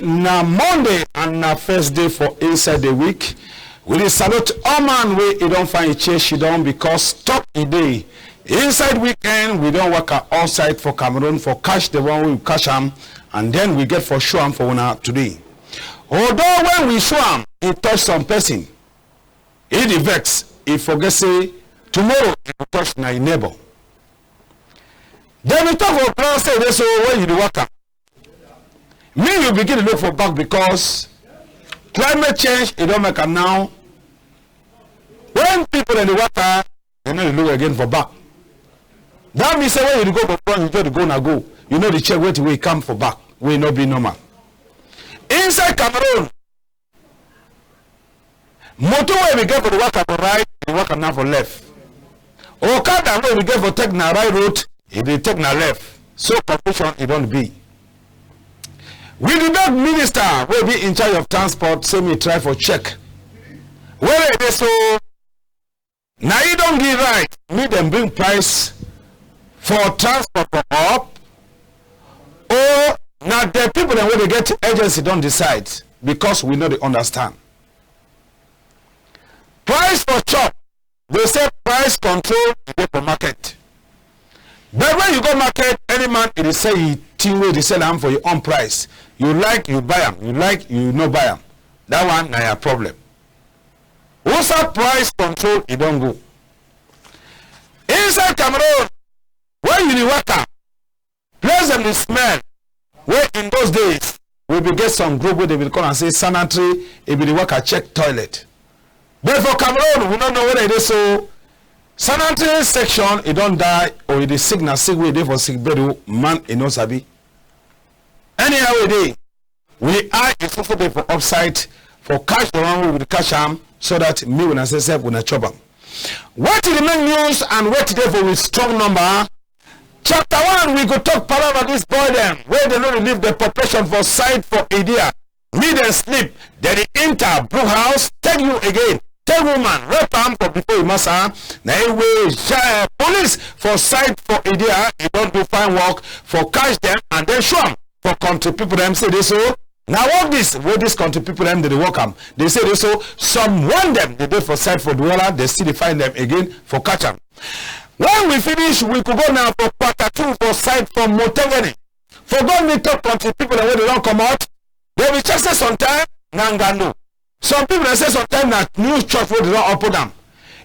na Monday and na first day for inside the week. We dey salute all man wey e don find a chair she don because top a day. Inside weekend we don't work outside for Cameroon for cash the one we cash am and then we get for show am for una today. Although when we show am, it touch some person. It vex, it forget say tomorrow it will touch my neighbor. Then we talk for plan say this so when you do work am. Me you begin to look for back because climate change it don't make am now. When people in the water, they know they look again for back. That means say when you go for front, you just go now go. You know the check where to come for back. Will not be normal. Inside Cameroon, motor where we get for the water for right, the water now for left. Okada where we get for take na right road, they take na left. So confusion it don't be. With the big minister will be in charge of transport, say me try for check. Where they so now you don't give right, me them bring price for transport for up, or now the people that when they get agency don't decide because we know they understand. Price for chop, they say price control you get for market. But when you go market, any man it is say he think way they sell them for your own price. You like you buy them, you like you no buy them. That one now your problem. What's up price control it don't go. Inside Cameroon, when you work out, place them the smell. Where in those days we will get some group where they will come and say sanitary, it will work a check toilet. But for Cameroon, we don't know whether it is so. Sanitary section, it don't die or it is signal sick way there for sick bed man in no sabi. Anyhow we day, we are a for upside for cash the one with the cash arm so that me when I say self when I chop them. What is the main news and what therefore with strong number? Chapter 1 we go talk part about this boy them where they don't leave the population for side for idea. Me then sleep, then they enter brew house, tell you again. Tell woman, rape am for before you must now way police for side for idea, you don't do fine work for catch them and then show them for country people them say they so. Now what this country people them they work them. They say they so some want them they do for side for dweller, they still find them again for catch them. When we finish, we could go now for quarter 2 for side for Motengene. For God me talk country people that when they don't come out, they will just say sometime Nangano. Some people they say sometimes that news church where they don't open them.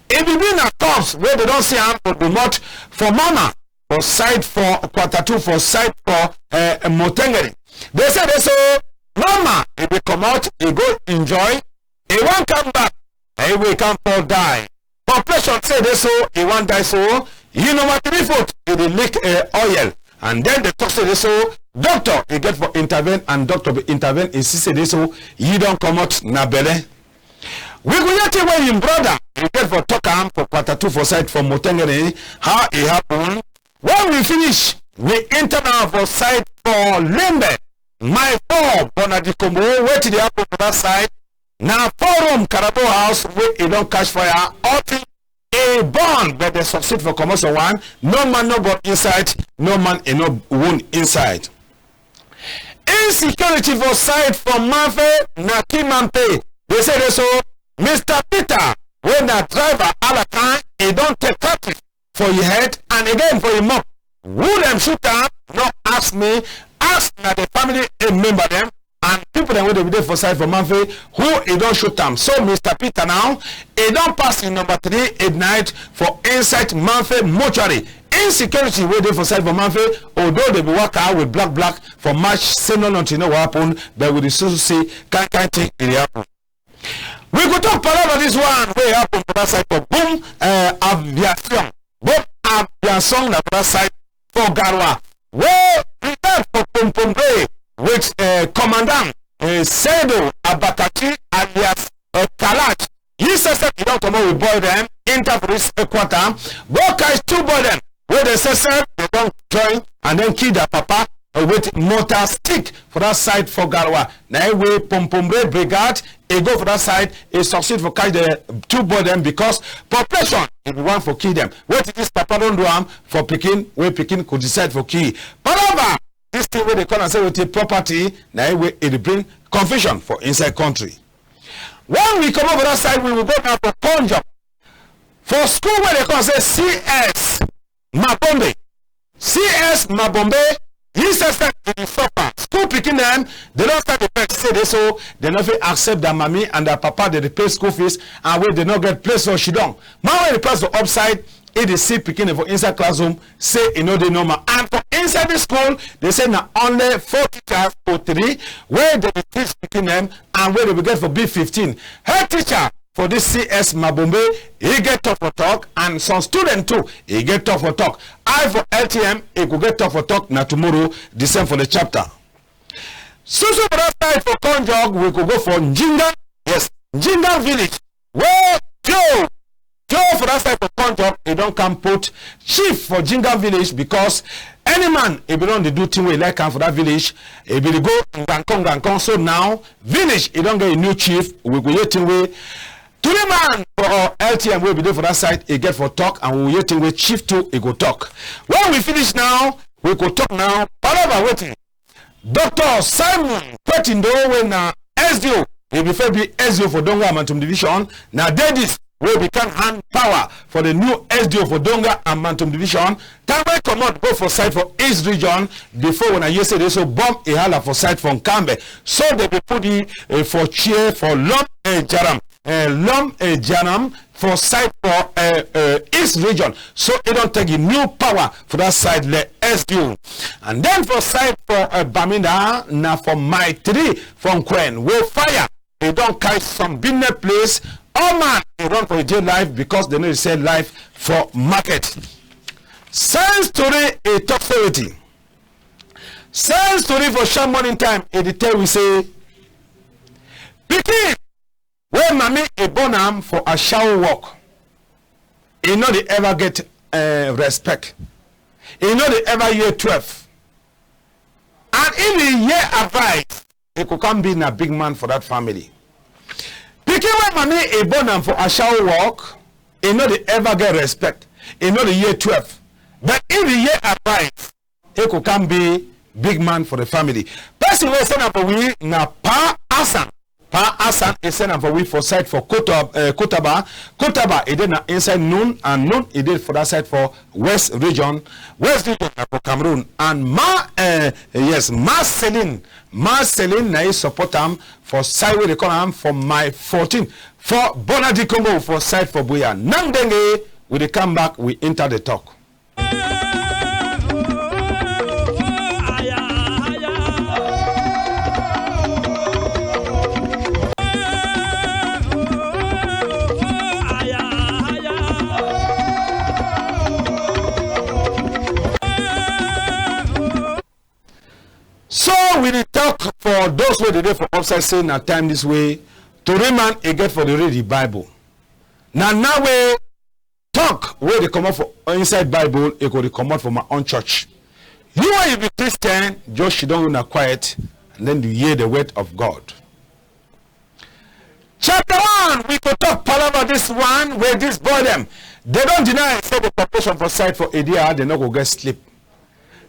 If you been a cops where they don't see them for the month for mama for side for quarter 2 for side for Motengene. They say they so mama if they come out, they go enjoy, they won't come back, they will come for die. Population say they so he won't die so you know what 3 foot it leak oil and then the talk say they so doctor he get for intervene and doctor be intervene he say they so you don't come out na belle. We go yet away him brother he get for talk am for quarter 2 for side for Motengene how it happen. When we finish we enter now for side for Limbe my 4 Bonadikombo where did they happen for that side. Now 4-room Carabo house where it don't catch fire all a bond but they succeed for commercial one. No man no but inside, no man no wound inside. Insecurity for side from Mafe Nakimampe. They say they so Mr. Peter when the driver all the time he don't take cartridge for your head and again for your mouth. Who them shoot up? No ask me, ask na the family and member them. And people that will be there for side for Manfred, who he don't shoot them. So Mr. Peter now, he don't pass in number 3 at night for inside Manfred mortuary. Insecurity where they for side for Manfred, although they be work out with black for March, say no not you know what happened, but with the social say can't think it happen. We could talk about this one where happen for that side for boom aviation. Both aviation for that side for Garwa. Where we have for Pompombe. Which commandant Sedo Abakati alias Kalach. He says that you don't come out with boy them enter for this quarter. Both guys 2 boy them where they say they don't join and then kill their papa with mortar stick for that side for Garwa. Now we Pompombre brigade they go for that side they succeed for catch the 2 boy them because population if you want for kill them. What is this papa don't do for picking where picking could decide for kill. However, this thing where they call and say with the property, now it bring confusion for inside country. When we come over that side, we will go down for Punjab. For school where they call and say CS Mabombe. CS Mabombe, he says that in the supper. School picking them, they don't start the first say this, so they never accept that mommy and their papa they pay school fees and where they not get place for she don't. Now when the place for upside, it is see picking for inside classroom, say you know the normal. And for inside the school, they say now only 4 teachers or 3 where they teach picking them and where they will get for B15. Head teacher for this CS Mabombe, he get tough for talk, and some student too, he get tough for talk. I for LTM, he could get tough for talk now tomorrow, the same for the chapter. So for that side for Konjog, we could go for Njinga, yes, Njinga village, where Joe for that side for Konjog, he don't come put chief for Jinga village because any man, if you don't do thing we like for that village, if you go Gankong, so now village, he don't get a new chief, we go thing way. To the man for LTM will be there for that side, he get for talk, and we waiting with chief too, he go talk. When we finish now, we go talk now. Palava waiting. Dr. Simon Petindo when SDO, he be SDO for Donga Mantum Division. Now Dadis will become hand power for the new SDO for Donga and Mantum Division. Can we come out go for site for East Region before when I yesterday so bomb a hala for site from Kambe. So they be put for cheer for Lom Jaram. Janam for side for East Region, so it don't take a new power for that side le SDU, and then for side for Baminda now for my 3 from Queen will fire. They don't catch some business place. Oh man, they run for a day life because they need to sell life for market. Science story a top 30. Science story for short morning time. It tell we say, Pikin. When mommy a bonam for a shower walk, you know they ever get respect. You know they ever year 12. And in the year advice, they could come being a big man for that family. Because when mommy a bonam for a shower walk, you know they ever get respect. You know the year 12. But in the year advice, they could come be big man for the family. Person will send up for we na pa asan. Pa Asan is sent for we for side for Kotaba. Kotaba it did inside Noon, and Noon it did for that side for West Region for Cameroon. And Marceline na support them for side where they call them for my 14 for Bonadi Congo for side for Buya. Nangdenge when they come back we enter the talk. So we did talk for those who did for upside saying at time this way to remand a get for the read the Bible. Now we talk where they come out for inside Bible, it could come out from my own church. You when you be Christian, just you don't run quiet and then you hear the word of God. Chapter 1, we could talk about this one where this boy them. They don't deny say the population for side for ADR, they not go get sleep.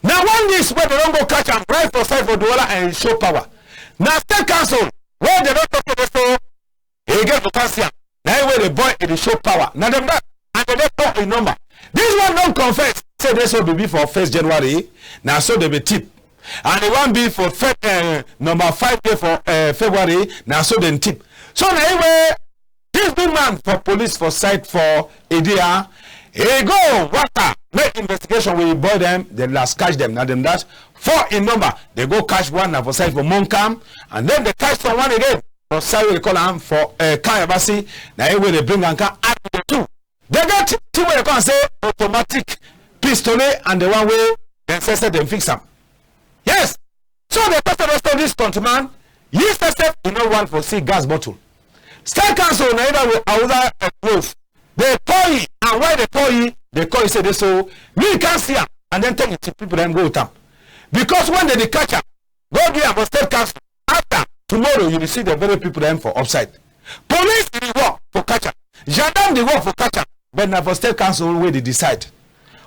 Now one this where they don't go catch and drive for side for Douala and show power. Now state council where they don't talk to the so he get to calcium. Now where the boy in the show power. Now them that and they don't talk a number. This one don't confess. Say this will be for 1st January. Now so they be tip. And the one be for number 5 day for February. Now so then tip. So now where this big man for police for site for ADR. He go water make investigation with the boy them, they last catch them. Now them that 4 in number, they go catch one now for side for Moncam, and then they catch someone again for side they call them for Kayabasi. Now where they bring and can add the 2. They got 2 where they can say automatic pistolet and the one way then say them fix them. Yes. So the person of this countryman, he said you know one for see gas bottle. State council neither will other close. They pour you, and why they pour you, they call you say this so we can't see them and then take it to people and go with them. Because when they catch them, go there for state council. After tomorrow you will see the very people them for upside. Police they work for catch them. Gendarme they work for catch them. But now for state council where they decide.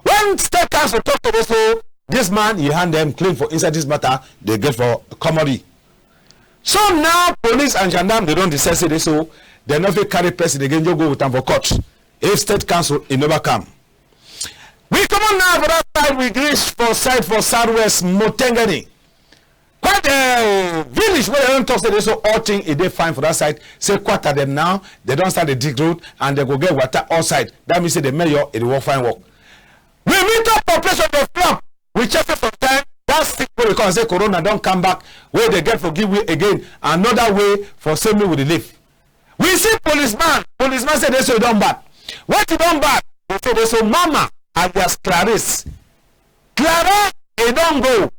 When state council talk to this so This man, he hand them claim for inside this matter, they get for commodity. So now police and gendarme, they don't decide this, so they never carry person again, you go with them for court. If state council, it never come. We come on now for that side, we reach for side for southwest Motengani. Quite a village where they don't talk, say so all thing if they find for that side. Say quarter them now, they don't start the dig road and they go get water outside. That means say the mayor it will find work. We meet up population of flop. We check it from time. That's sick way because say corona don't come back. Where they get for give way again. Another way for same way with the live. We see policeman. Policeman say they so don't bad. What you don't bad? They say they so mama alias Clarice. Clara, it don't go.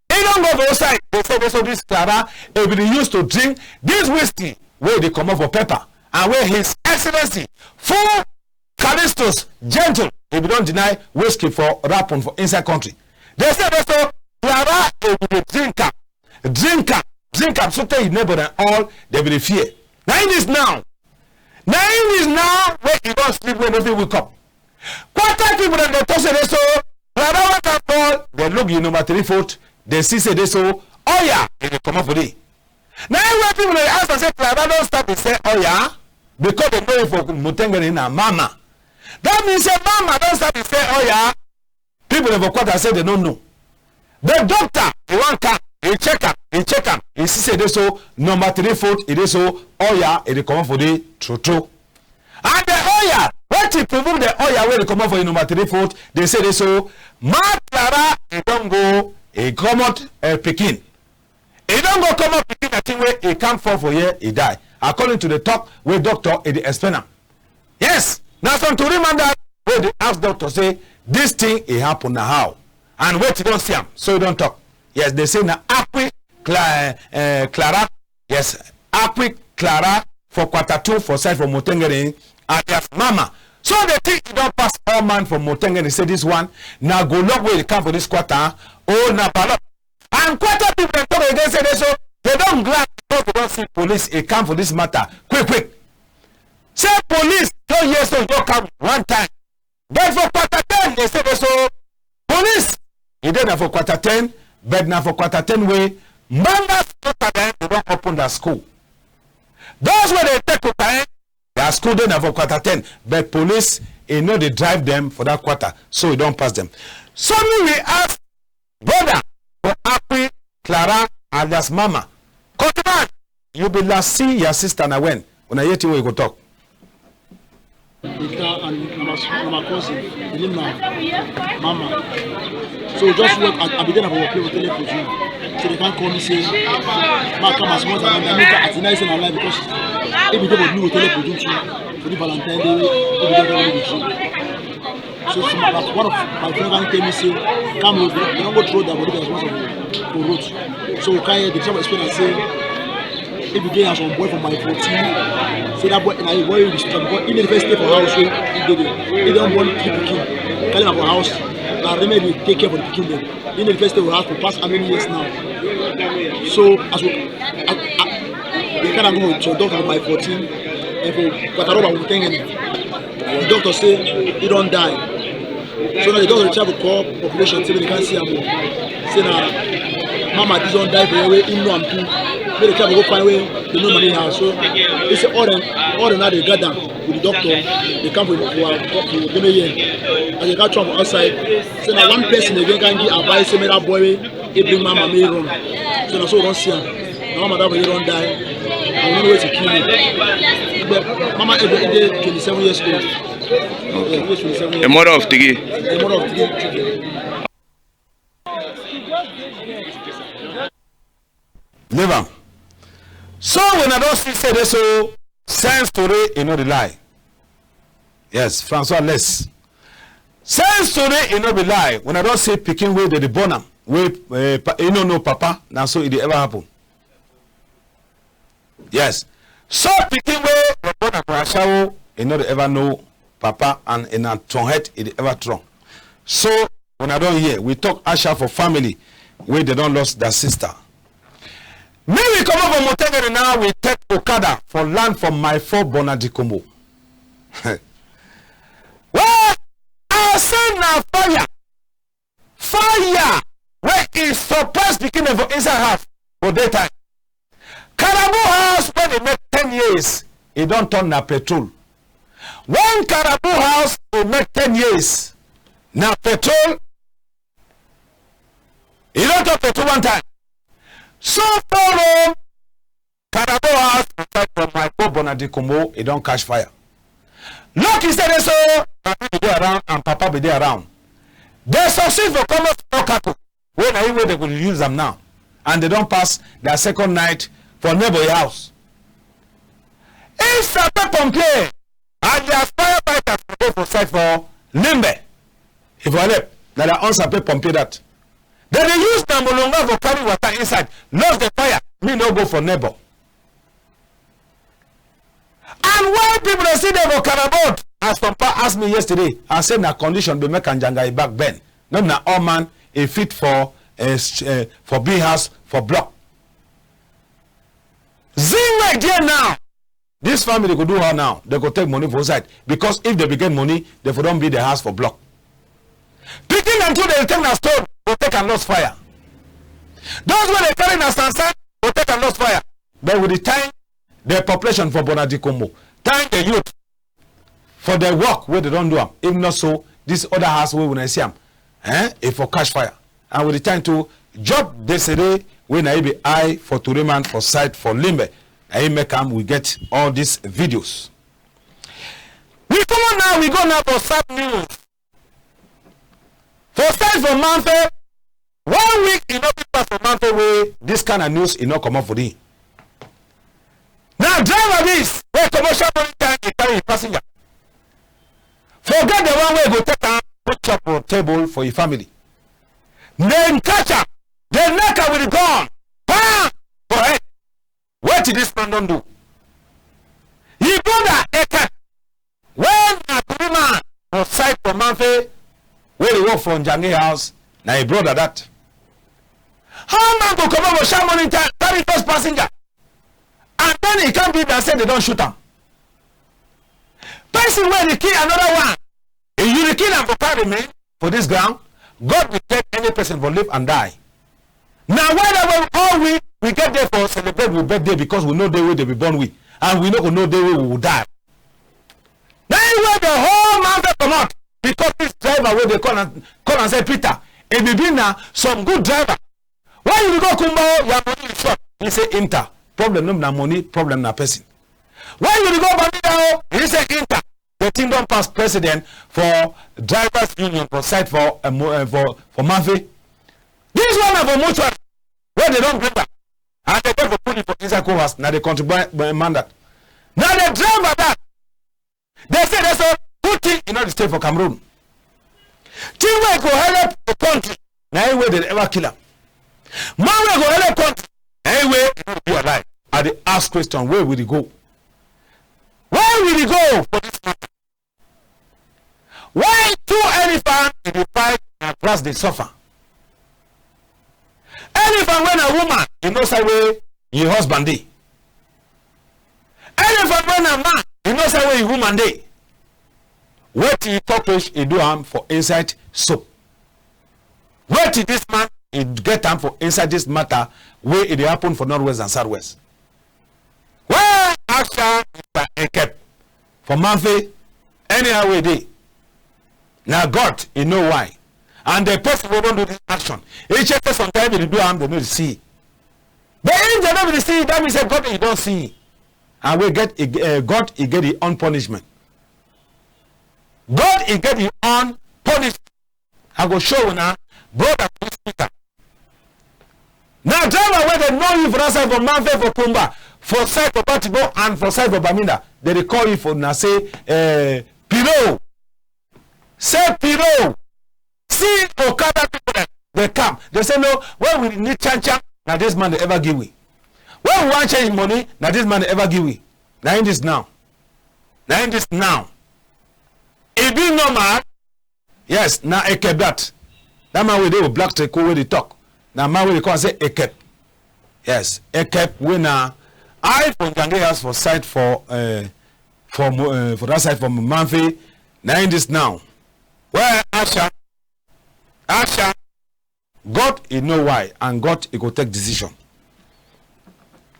They don't go outside. They say they saw this Clara will be used to drink this whiskey where they come up for pepper and where His Excellency full Callistus gentle if you don't deny whiskey for rapping for inside country. They say they saw Clara will be drinker so tell his neighbor and all they will fear. Now it is now where you don't sleep when they wake up. Quarter people that they talk say they saw Clara water fall they look you number 3 foot. They see say they so oh yeah, they come up with it. Now when people they ask and say Clara don't start to say oh yeah because they know for Motengani na mama. That means say mama don't start to say oh yeah. People never quarter say they don't know. The doctor he want come, he check him, he see say they so number 3 foot, it is so oh yeah, they come up for the true. And the oh yeah, what if prove the oh yeah where they come up for the number 3 foot, they say they so ma Clara he don't go. He come out Pekin. He don't go come out Pekin. I think where he can't fall for here, he die. According to the talk, where doctor is the explainer. Yes. Now some to remember where they ask doctor say this thing it happen now how and wait you don't see him so you don't talk. Yes, they say now Acqui Clara. Yes, Acqui Clara for quarter 2 for side from Motengani and yes mama. So they think you don't pass all man from Motengani. Say this one now go look where they come for this quarter. Oh, na ballot. And quarter people talk against it, so they don't glad because they don't see police a come for this matter. Quick. Say police, don't hear so you come one time. But for quarter 10, they say so police. You don't for quarter 10, but now for quarter 10 way, members they don't open their school. Those where they take to time, their school don't have for quarter 10, but police, you know they drive them for that quarter, so you don't pass them. So we ask brother for Acqui Clara alias mama. Continue. You be last see your sister na when I hear you go talk. Mama. So just work I began to work with television. So they can't call me say ma come as much as I make at nice in life because if you don't know television for the Valentine Day, so one of my friends came and say, come over, you don't go through that body as much as for road. So Kaya the trouble explain and say if you get as one boy from my 14, say that boy and I boy will stop because in the first day for house so they don't want to keep the king. Call him about house. Now remember take care of the king then. In the first day we have to pass how many years now. So as we they can't go to doctor by 14 and for Quataroba will think the doctor say he don't die. So now the doctor try to call population say they can't see him. Say now mama this don't die for way in no am too. They try to go find way they know money now. So they say all them now they gather with the doctor. They come for the year. As they got trouble outside. So now one person again can give advice say that boy he bring mama me run. So now so don't see him. Now mama that boy don't die. I don't know where to kill him. But mama every day 27 years old. Okay. A mother of three. A mother of 3 children. Never. So when I don't see say this so sense story, you know the lie. Yes, Francois less. Sense story, you know the lie. When I don't say picking way the born am, way you know no papa, now so it ever happen. Yes. So picking way the born am Rashawo, you know they ever know papa and in a tron head it ever tron. So when I don't hear, we talk Asha for family where they don't lost their sister. Me we come over Motengani now, we take Okada for land from my 4 Bonadikombo. Well, I say now fire. them for inside house for daytime. Carabao house when they make 10 years, it don't turn na petrol. One Carabao house will make 10 years. Now petrol, it don't turn petrol one time. So follow Carabao house aside from my poor Bonadicomo, it don't catch fire. Look, instead of so, Papa be there around and Papa be there around. They succeed for common cattle. When I way they will use them now. And they don't pass their second night for neighbor's house. If Sapa Pompier and their firefighters go for site for Limbe, if I let that are on Sapa Pompier that. Then they use them no longer for carry water inside. Lost the fire. Me no go for neighbor. And when people they see them for Carabao, as Papa asked me yesterday, I said na condition be make NJANGI back ben. No na all man a fit for big house for block. Zing right there now. This family could do how now? They could take money for side because if they begin money, they for don't be the house for block. Picking until they take a stone, will take and lost fire. Those when they carry a stanza, will take and lost fire. But with the time, the population for Bonadicomo, time the youth for their work where they don't do them. If not so, this other house where when I see them, if for cash fire. And with the time to job yesterday when I be I for Tureman for site for Limbe. I make them we get all these videos. We come on now, we go now for sad news. For site for Manfe, 1 week in not pass for Manfe way, this kind of news is not come up for them. Now driver this, where commercial money time you carry passenger. Forget the one way go take time, put up on table for your family. Then catch up, then knock her with the gun. Bam! For head. What did this man don't do? He brother Eka. When a man was side for Manfe, where he work from NJANGI house, now he brother that. How man go come over share money time, carry first passenger? And then he can't be there and say they don't shoot him. Person where they kill another one. If you kill and for carry me for this ground, God will take any person for live and die. Now whenever all we get there for celebrate with birthday because we know the way they be born with, and we know the way we will die. Now where the whole mountain come out because this driver where they call and say Peter, if you be now some good driver. Why you go Kumbo, your money is short? He say inter. Problem no na money, problem na person. Why you go Bamida? He say inter. The thing don't pass president for drivers union for site for Manfe. This one of a mutual where they don't bring back. And they go for put it for inside co-house. Now they contribute mandate. Now they drive that. They say that's a good thing in order to stay for Cameroon. Thing where go help the country. Now anyway they ever kill him. Man will go help country. Anyway, he will be alive. And they ask question, where will he go? Where will he go for this matter? Why two elephants in the fight and plus they suffer? Elephant when a woman, you know say way your husband day. Elephant when a man, you know say way your woman day. What he cockroach he do him for inside soap. What did this man he get him for inside this matter where it happen for northwest and southwest? Where action is kept for Manfe anyhow we day. Now God, you know why. And the person who don't do this action, he check sometimes they do harm, they don't see. But if they don't see, that means that God you don't see. And we get God he get the own punishment. God he get the own punishment. I go show you now, brother Peter. Now driver where they know you for that side for Manfe for Pumba, for side for Batibo and for side for Baminda, they call you for now say Piro. Say Piro. See Okada people they come. They say no, when we need chancha, now this man they ever give we. When we want change money, now this man they ever give we. Now in this now. Now in this now. It be normal. Yes, now I kept that. That man where they will black to where they talk. Now man where they call and say Ekep. Yes, Ekep when I from NJANGI house for site for that side from Manfe. Now in this now. Where Asha, God he know why, and God he go take decision.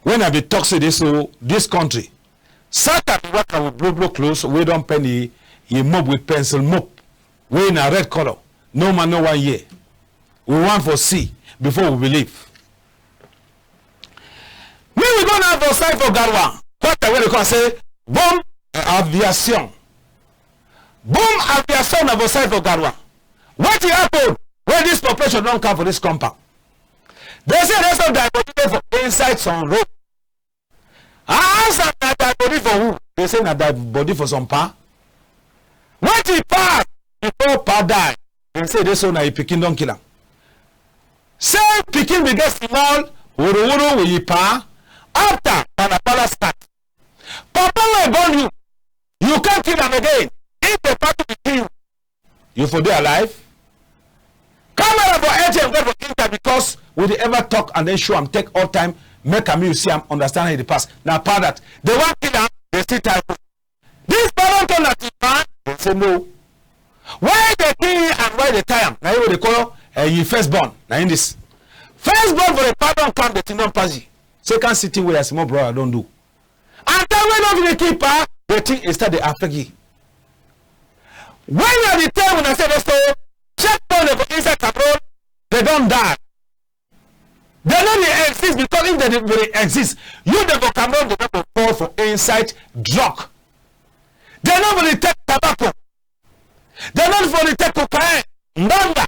When I be toxic this country, Satan work with blow clothes, we don't penny, he mop with pencil mop. We in a red color. No man no 1 year. We want for see before we believe. We don't have a side for Garwa. What I will say, bomb aviation. Boom aviation of a side for Garwa. What will happen when this population don't come for this compound? They say there's some diabolical for inside some road. I ask them diabolical for who? They say that diabolical for some pa. What he pass before pa die? They say this one a pikin don't kill him. Say pikin be get small, wuru will pa. After Panapala start. Papa will burn you. You can't kill them again. If the party will kill you, you for there alive. Camera for LTM go for Inter because we they ever talk and then show them take all time, make a see them understand how the past. Now part that they want kill them, they still type. This parent turn at man, they say no. Why they kill you and why they tie them? Now what they call you firstborn. Now in this. Firstborn for the pardon come the kingdom pass you. Second city where a small brother don't do. And then when of the keeper, the thing is that they affect you. When you are the time when I say so, check on the inside Cameroon, they don't die. They don't exist because if they really exist, you the go Cameroon, they don't fall for inside drug. They don't really take tobacco. They don't really take cocaine, manga,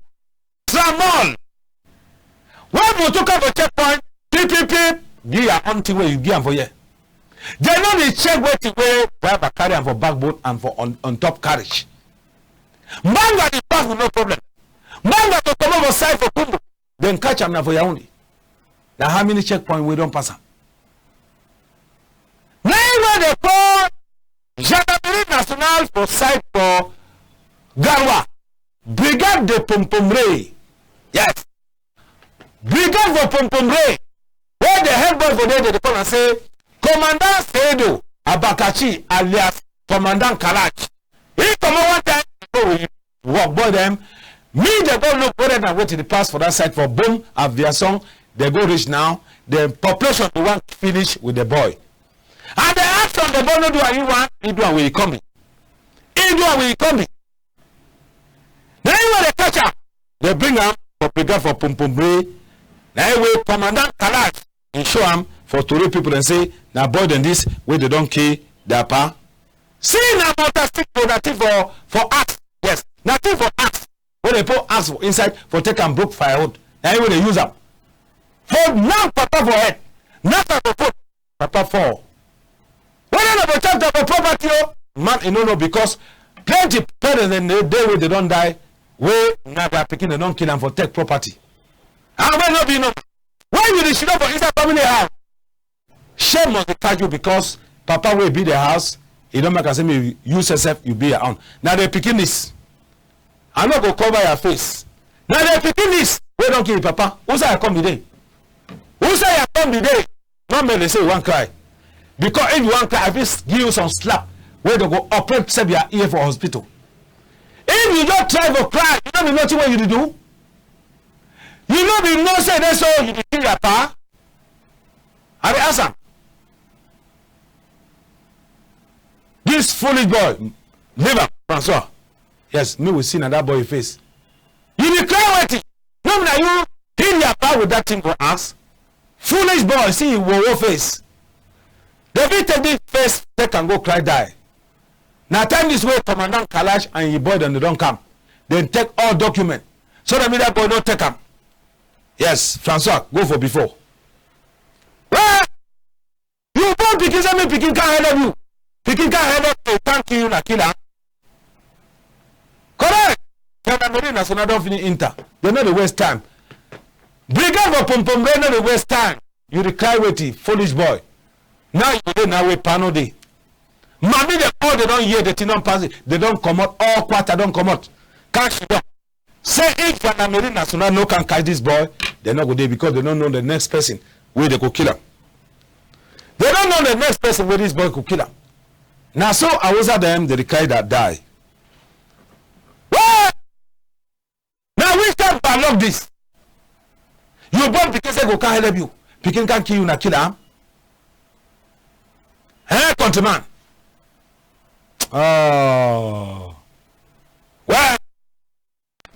tramol. When you took up a checkpoint, PPP, give your auntie where you give them for you. They know they check where to wear driver carry and for backbone and for on top carriage. Manga the pass with no problem. Manga to come over side for Kumbu. Then catch them now for YAOUNDE. Now how many checkpoints we don't pass them? Now they call Gendarmerie Nationale for side for Garwa. Brigade de Pompomre. Yes. Brigade for Pompomre. Where the head boy for there they come and say Commandant Sedo Abakachi alias Commandant Kalach. He come on one time, we walk by them. Me, they go look better than wait to the pass for that side for boom, aviation. They go reach now. The population will want to finish with the boy. And they ask them, the boy, no do what you want, he do what we coming. He do what we coming. Then when they catch up, they bring him for brigade for Pumpumbre. Now we Commandant Kalach, and show him for Tory people and say, now boy than this, where they don't kill their pa. See now fantastic productive for axe. Yes. Nothing for axe. When they put axe inside for take and broke firewood. Now when they use them. For now papa for head. Nothing for foot. Papa for. When they have a chance of a property, man you know because plenty parents in the day where they don't die, where now they are picking they don't kill them for take property. And when not be no. Why you the shit up for inside family house? Shame must be catch you because papa will be the house. You don't make a same you use yourself, you be your own. Now they picking this. I'm not gonna cover your face. Now they picking this. We don't kill papa. Who say I come today? Who say I come today? Not me they say one cry. Because if you want cry, I just give you some slap where they go operate save your ear for hospital. If you don't try for cry, you don't be nothing what you do. You know be no say that's all you kill your pa. I be ask him. This foolish boy, live up, Francois. Yes, me will see that boy face. You be cry waiting. No, now you kill your power with that thing for us. Foolish boy, see you wo face. They be take this face, they can go cry die. Now time this way, Commandant Kalach and your boy then they don't come. Then take all document. So that mean that boy don't take them. Yes, Francois, go for before. Well, you don't pick me picking can't help you. Picking can't help you, can't kill you, na killer. Correct. Gendarmerie Nationale don't finish Inter. They know the waste time. Brigade for Pom they know the waste time. You recry waiting, foolish boy. Now you don't know where panel day. Mommy they all they don't hear the thing don't pass it. They don't come out, all quarter don't come out. Can't you don't. Say if Gendarmerie Nationale no can catch this boy, they're not good there because they don't know the next person where they could kill him. They don't know the next person where this boy could kill him. Now so I was at them, the guy that die. Well, now we start to unlock this. You born pikin say go can't help you. Pikin can kill you na kill am. Countryman. Oh. Well,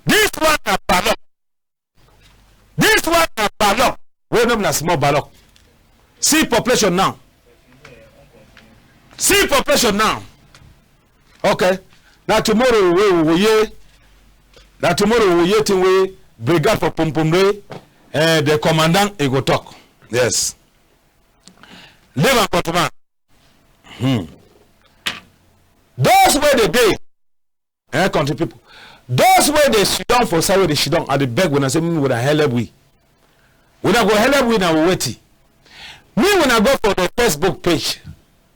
this one na ballot. This one na ballot. We know na small ballot. See population now. See population now. Okay. Now tomorrow we will hear. Now tomorrow we will hear thing we brigade for Pumpumre. The commandant he go talk. Yes. Live and countryman. Those where they day, country people, those where they sit down for side where they sit down at the beg when I say me with a hell up we. When I go hell up we now waiting. Me when I go for the Facebook page,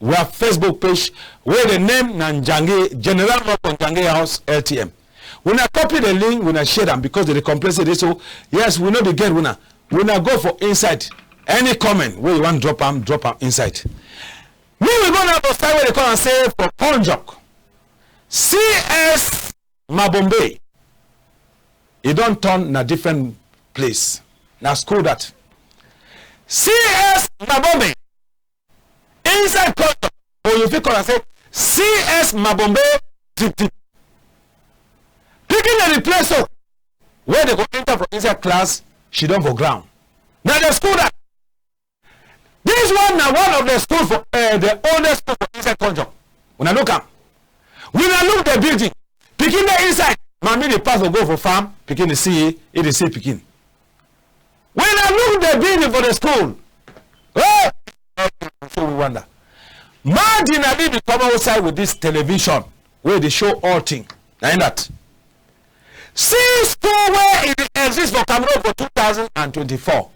we have Facebook page where the name NJANGI General MOKO NJANGI House LTM. When I copy the link, when I share them because they complain say this, so yes, we know the get when I go for inside any comment where you want drop them inside. Me we go now for side where they come and say for Ponjok. CS Mabombe. It don't turn in a different place. Now school that. CS Mabombe. Inside Ponjok. Or you feel come and say CS Mabombe deep. Picking the place up where they go enter for inside class, she don't for ground. Now the school that. This one now one of the school for the oldest school for inside Ponjok. When I look at, when I look the building, picking the inside, mommy the pass will go for farm, picking the CA, it is picking. When I look the building for the school, oh, so we wonder. Marginally we come outside with this television where they show all things. Like that. See school where it exists for Cameroon for 2024.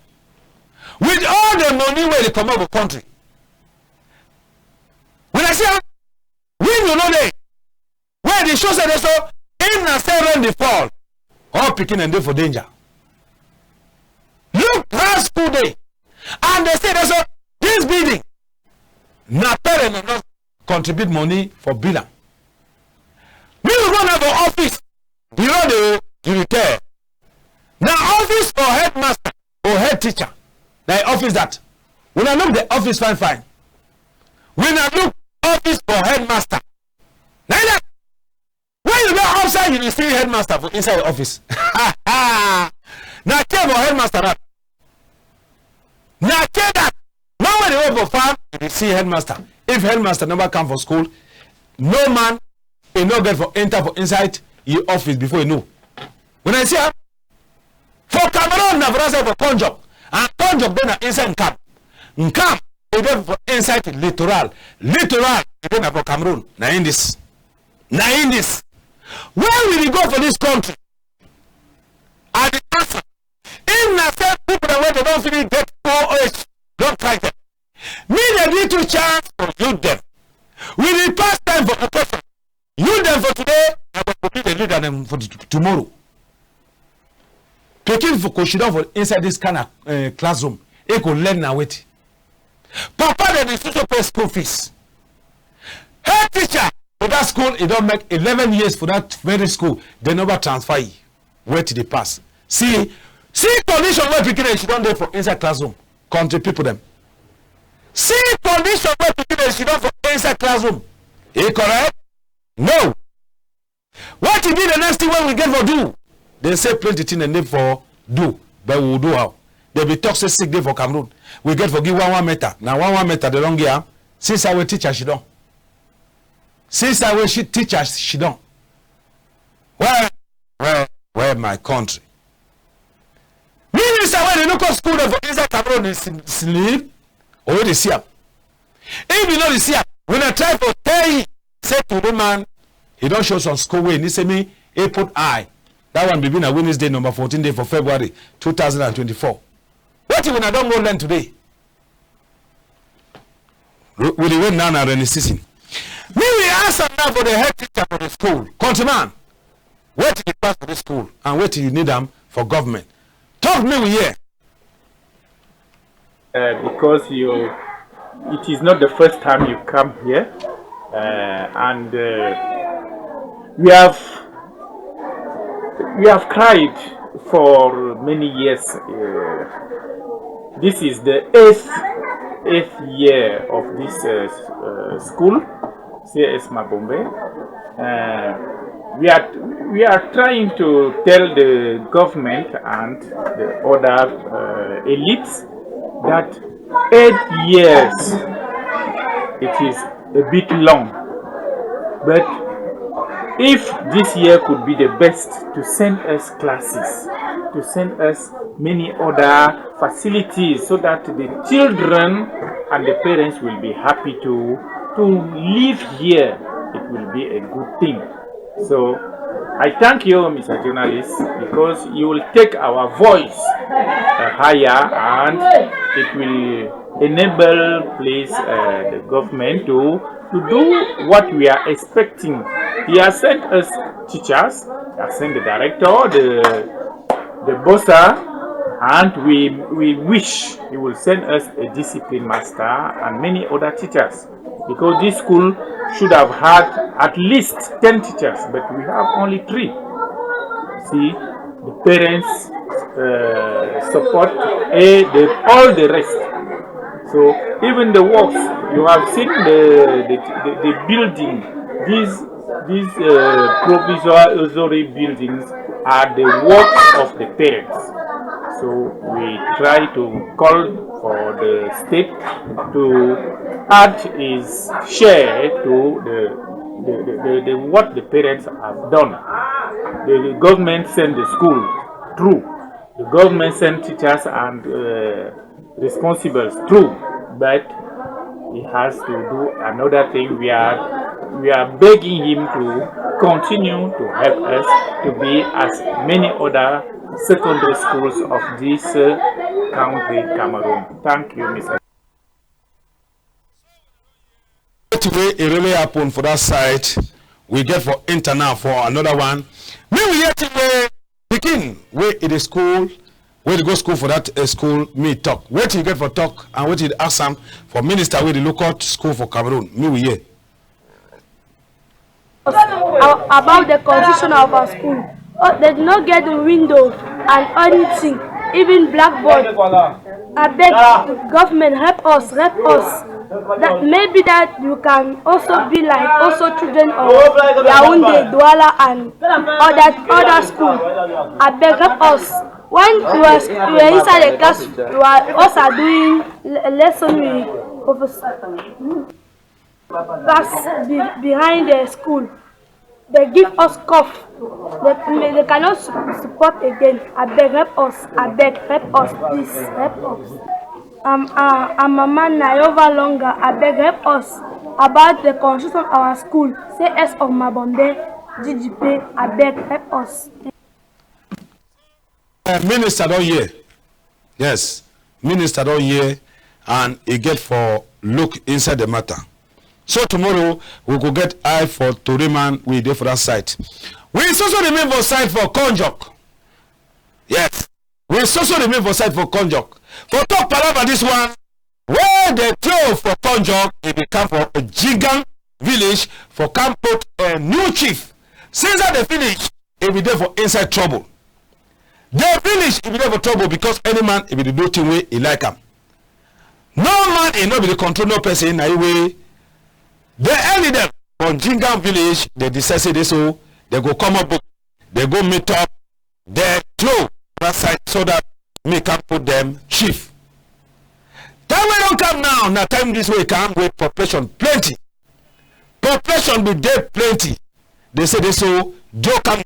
With all the money where they come out of the country. When I say, when you know they, where they show say they so, in a seven the fall, all picking and day for danger. Look how school day. And they say they so, this building, na parent and not contribute money for billing. We will go now for office, you know the repair. Now office for headmaster or head teacher. Now office that. When I look the office fine. When I look office for headmaster. Now that. When you go outside, you will see headmaster for inside the office. Now care for headmaster that. Now care that. Now when you go for farm, you will see headmaster. If headmaster never come for school, no man will not get for enter for inside your office before you know. When I see her, for Cameroon, na for Ponjok. And Ponjok then inside camp. Camp is for inside littoral. Littoral is then for Cameroon. Now in this. Where will you go for this country? And the answer. If na say people that they don't finish get OH, don't try them. Me they little chance for you them. We need pass time for education. You them for today, I will be the leader them for tomorrow. Taking for consider for inside this kind of classroom, they could learn now wait. Papa the institution pay school fees. Head teacher for that school, it don't make 11 years for that very school. They never transfer you. Wait till they pass. See condition where people she don't do for inside classroom. Country people them. See condition where people she don't for inside classroom. Is it correct? No. What you do the next thing when we get for do? They say plenty thing and they for do, but we will do how? They be toxic sick day for Cameroon. We get for give 1 meter. Now 1 meter the long year. Since I will teacher she don't. Since I will teacher she don't. Where my country? Minister when they look at school for inside Cameroon is sleep or they see up. If you know they see up, when I try for 10 say to the man, he don't show some school way. He say me, he put I. That one be been a Wednesday number 14 day for February 2024. What if when I don't go learn today? Will you wait now and rainy season? Me we answer now for the head teacher for the school. Countryman, wait till you pass for the school and wait till you need them for government. Talk me we hear. Because it is not the first time you come here, and we have cried for many years. This is the eighth year of this school, CS Mabombe. We are trying to tell the government and the other elites that 8 years it is a bit long, but if this year could be the best to send us classes, to send us many other facilities so that the children and the parents will be happy to live here, it will be a good thing. So I thank you, Mr. Journalist, because you will take our voice higher, and it will enable the government to do what we are expecting. He has sent us teachers, he has sent the director, the bossa, and we wish he will send us a discipline master and many other teachers, because this school should have had at least 10 teachers, but we have only 3. See, the parents support all the rest. So even the works, you have seen the building, these provisory buildings are the works of the parents. So we try to call for the state to add its share to the what the parents have done. The government sent the school through. The government sent teachers and responsibles through, but he has to do another thing. We are begging him to continue to help us to be as many other secondary schools of this country, Cameroon. Thank you, Mr. Way it really happened for that site, we get for internal for another one. Me we yet to begin where it is school, where to go school for that school. Me talk. What you get for talk and what you ask them for minister where the local school for Cameroon. Me we hear about the constitution of our school. They do not get the windows and anything, even blackboard. I beg the government help us. That maybe that you can also be like also children of Yaounde, Douala and other school. I beg help us. When you are inside the class, you are also doing lesson class behind the school. They give us cough. They cannot support again. I beg help us. I beg help us, please help us. I'm Mama Nayova Longa. I beg help us about the construction of our school. CS of Mabombe, GGP. I beg help us. Minister don't hear. Yes, minister don't hear, and he get for look inside the matter. So tomorrow we go get eye for Toriman. We there for that site. We also remain for site for Konjok. Yes, we also remain for site for Konjok. For talk about this one, where they throw for Konjok, it become for a Jingang village for camp put a new chief. Since that they finish, it be there for inside trouble. The village it be there for trouble because any man it be the do way he like him. No man it not be the control no person in any way. They early them from Jingang village, they decide say this, so they go come up, they go meet up, they throw that side so that me can put them chief. Time we don't come now time this way come with population plenty. Population be there plenty. They say this, so Joe come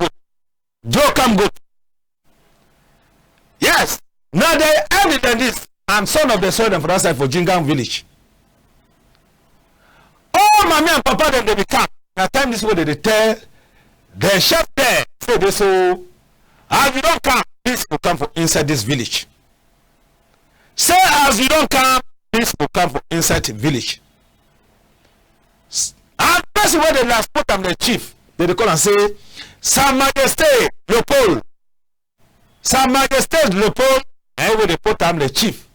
good. Yes, now they early than this, and son of the soil for that side for Jingang village. Oh, mommy and papa then they become. Now time this way they tell the chef there say this, so as you don't come, this will come for inside this village. Say as you don't come, this will come for inside the village. And person where they last put them the chief, they call and say, Sa Majesté Leopold. Sa Majesté Leopold, and when they put them the chief.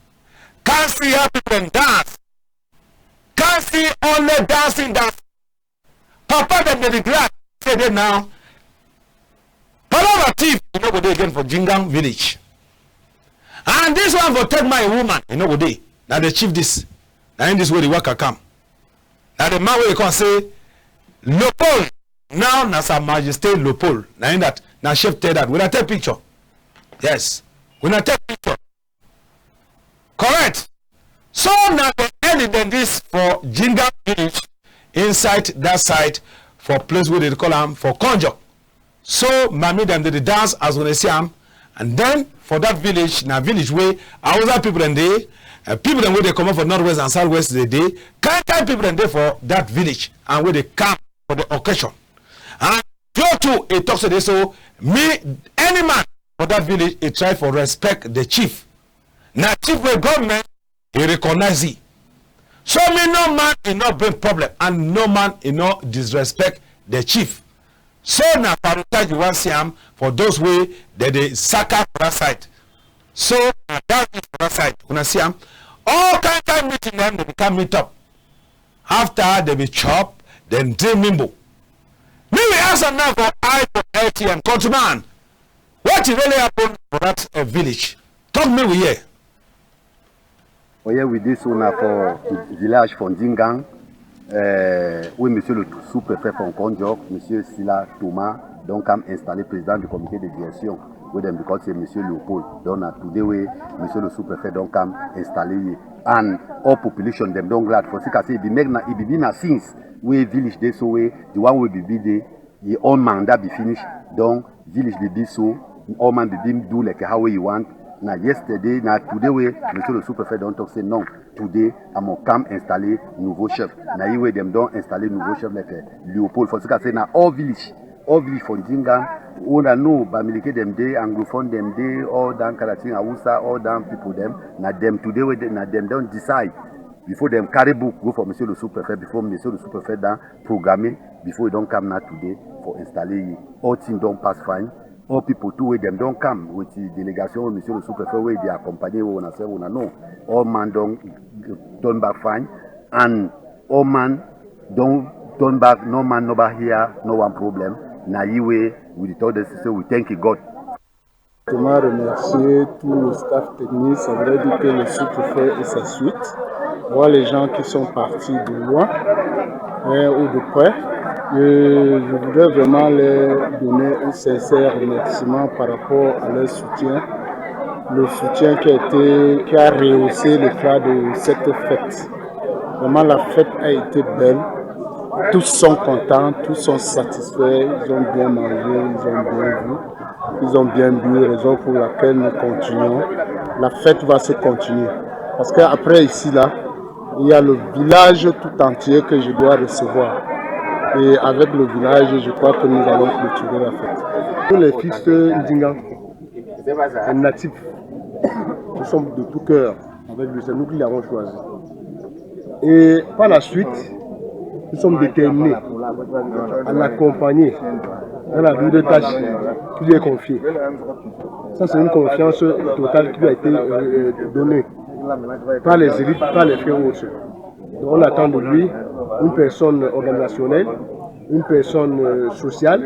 Can't see how people dance. Can't see only dancing dance. Papa them they glad say that now. Papa a thief, you know, go there again for Jingang village. And this one for take my woman, you know, go there. Now the chief this. Now in this way the worker come. Now the man will come say, Lopol. Now Nasa Majesty Lopol. Now in that, now chef tell that. Will I take picture? Yes. Will I take picture? Correct. So now the evidence this for Jingang village inside that site for place where they call them for conjure. So Mami them did the dance as when they see them, and then for that village, now village way, other people in there, people in where they come up for northwest and southwest the day, kind people in there for that village and where they come for the occasion. And you too, it talks to this, so me, any man for that village, he try for respect the chief. Now chief with government, he recognize it. So me no man in no bring problem and no man in no disrespect the chief. So now prioritize you want see him for those way that they sucker for that side. So that is for that side. When I see him, all kind of meeting them, they become meet up. After they be chop, then they mimbo. Me we ask now for I for LTM countryman. What really happened for that village? Talk me we hear. Oh yeah, we did so now for village for Jingang. Oui, monsieur le sous-préfet Fonkonjok, monsieur Sila Thomas, donc am installé président du comité de direction. Oui, because c'est monsieur Léopold. Donc today we monsieur le sous-préfet donc am installé and all population them don't glad for say kasi it be na since we village dey so we the one we be dey the own mandat be finished. Donc village be so all man be do like how you want. Now yesterday, now today we monsieur le sous-préfet don't talk say non. Today, à mon camp installé nouveau chef. Na iwe dem don installé nouveau chef like Léopold. For ça c'est na all village for Jingang. On a no ba milike dem dey anglophone dem dey all down Karating Hausa all down people them. Na dem today we na dem don't decide before them carry book go for monsieur le sous-préfet before monsieur le sous-préfet dan programmer before we don't come now today for installer all things don't pass fine. All people too with them don't come with the delegation of monsieur le sous-préfet where they accompany we wanna say we know all man don't turn back fine and all man don't turn back no man no back here no one problem. Na way we told us so we thank you God. Je voudrais remercier tout le staff technique, ça veut dire que le sous-préfet et sa suite, voir les gens qui sont partis de loin ou de près. Je voudrais vraiment leur donner un sincère remerciement par rapport à leur soutien, le soutien qui a rehaussé l'éclat de cette fête. Vraiment la fête a été belle, tous sont contents, tous sont satisfaits, ils ont bien mangé, ils ont bien vu, ils ont bien bu, raison pour laquelle nous continuons. La fête va se continuer parce qu'après ici là, il y a le village tout entier que je dois recevoir. Et avec le village, je crois que nous allons clôturer la fête. Nous, les fils de Ndinga, les natifs, nous sommes de tout cœur avec lui, c'est nous qui l'avons choisi. Et par la suite, nous sommes déterminés à l'accompagner dans la vie de tâche qui lui est confiée. Ça, c'est une confiance totale qui lui a été donnée par les élites, par les frères aussi. Donc on attend de lui une personne organisationnelle, une personne sociale,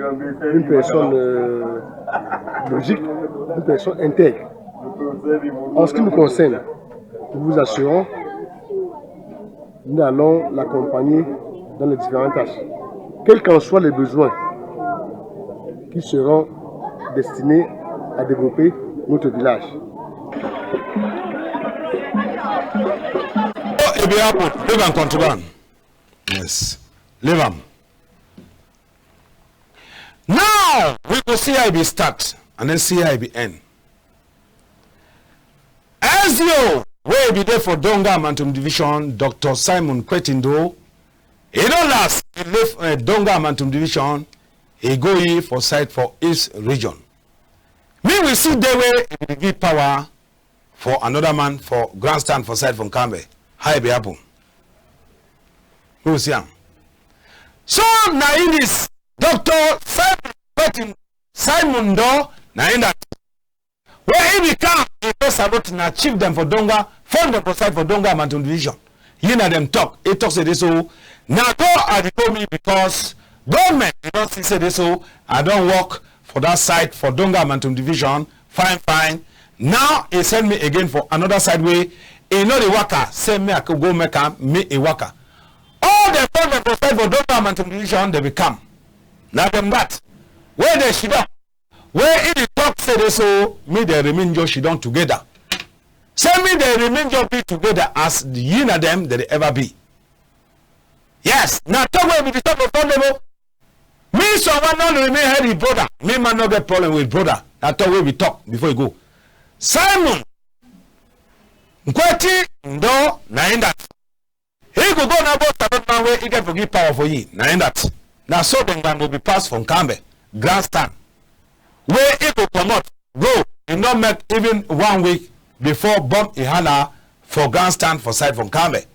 une personne logique, une personne intègre. En ce qui nous concerne, nous vous assurons, nous allons l'accompagner dans les différentes tâches, quels qu'en soient les besoins qui seront destinés à développer notre village. Live and contraband. Yes. Live them. Now we will see how it start and then see how it end. As you will be there for Donga Mantum Division, Dr. Simon Kwetindo. He don't last. He left Donga Mantum Division. He go here for site for East region. Me will see the way he will give power for another man for grandstand for site from Kambe. How it be happen? We will see him. So now in this Dr. Simon Do now in that where he become he first about to achieve them for Donga, fund them for site for Donga Mountain Division. You know them talk. He talks say this so now go at the me because government you don't say this so I don't work for that side for Donga Amantum division. Fine. Now he send me again for another side way. He know the worker. Send me I could go make me a worker. All the problem for side for Donga Amantum division they become. Now them that. Where they she down. Where in the talk say they so me they remain just she down together. Send me they remain just be together as the yin of them that they ever be. Yes. Now talk where we be talk of level. Me someone not remain head with brother. Me man not get problem with brother. That's the way we talk before you go. Simon Nkweti ndo na in that. He could go now about man where he can forgive power for you. Na in that. Now so then will be passed from Cambe, grandstand. Where he could come out, go, and not make even 1 week before bomb Ihala for grandstand for side from Cambe.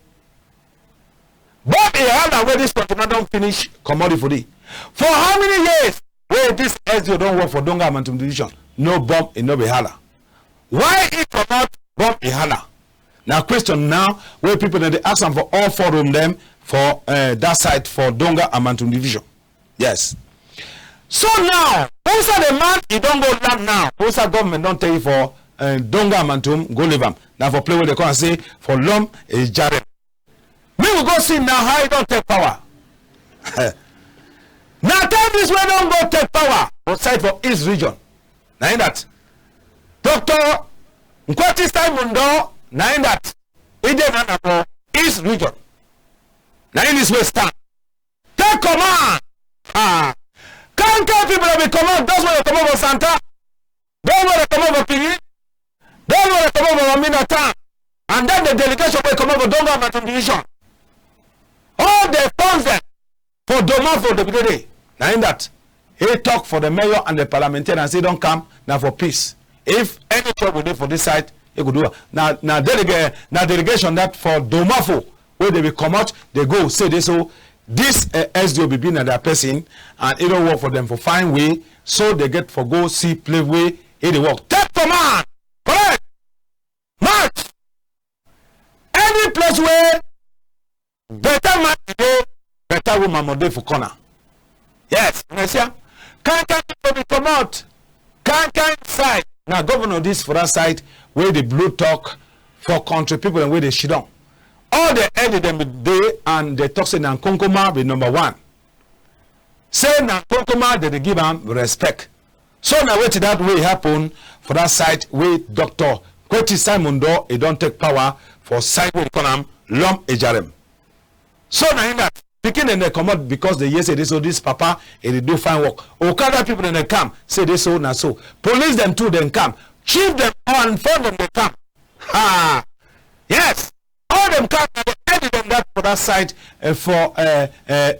Bomb Ihala where this continent don't finish commodity for the. For how many years where this SDO don't work for Donga Amantum division? No bomb in no Ihala. Why it come out bomb Ihala? Now question now where people that they ask them for all forum them for that side for Donga Amantum division. Yes. So now, who's the man he don't go land now? Who's the government don't tell you for Donga Amantum go live him. Now for play what they come and say for Lom is Jared. We will go see now how he don't take power. Now tell this way don't go take power outside for East region. Now in that Dr. Nkweti Saimundo, now in that Ide for East region. Now in this way stand. Take command. Can't tell people that we command. Those who come over Santa. Those who come over Pigi. Those who come over Amina Town. And then the delegation will come over Donga Amantum division. All the funds there for Doma for the day. Now in that, he talk for the mayor and the parliamentarian and say don't come now for peace. If any trouble there for this side, he could do it. Now delegation that for Domafo, where they will come out, they go say this so this SDO be being that person and it don't work for them for fine way, so they get for go see play way, it work. Take command, correct, march. Any place where better man today, better woman more for corner. Yes, Monsieur. Can't people come out? Can't side. Now governor this for that side where the blue talk for country people and where they shit on. All the edit them day and they talk say Nankonkoma be number 1. Say Nankonkoma they give them respect. So now wait till that way happen for that side where Dr. Kweti Simon Do he don't take power for side where economy Lom Ejarem. So now in that picking and they come out because they say this so this papa they do fine work. Okada people in they come say this so now so. Police them too then come. Chief them on for them they come. Ha yes. All them come and they edit them that for that side for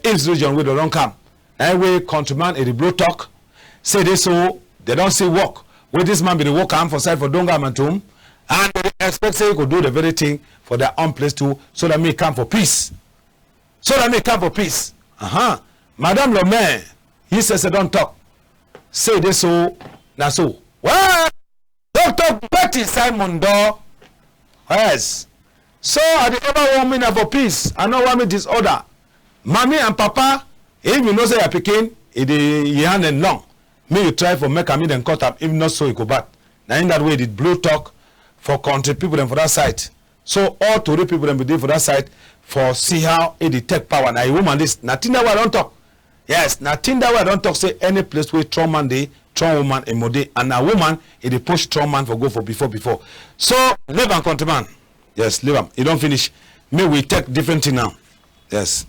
East region where they don't come. Anyway, countryman in the blue talk say this so they don't say work. Where this man be the work for side for Donga Amantum and they expect say he could do the very thing for their own place too so that may come for peace. So that may come for peace. Madame le maire, he says don't talk. Say this so now so. Well, Dr. Betty Simon Do. Yes. So at the ever want me for peace. I know want me disorder. Mommy and papa, if you know say you're picking, it is hand and long. Me you try for make me then cut up, if not so you go back. Now in that way the blue talk for country people and for that side. So all to the people and be there for that side for see how it take power. Now a woman this nothing that way I don't talk. Yes, nothing that way I don't talk say any place where strong man day, strong woman a mode and a woman it push strong man for go for before. So live and countryman. Yes, leave them. You don't finish. May we take different thing now. Yes.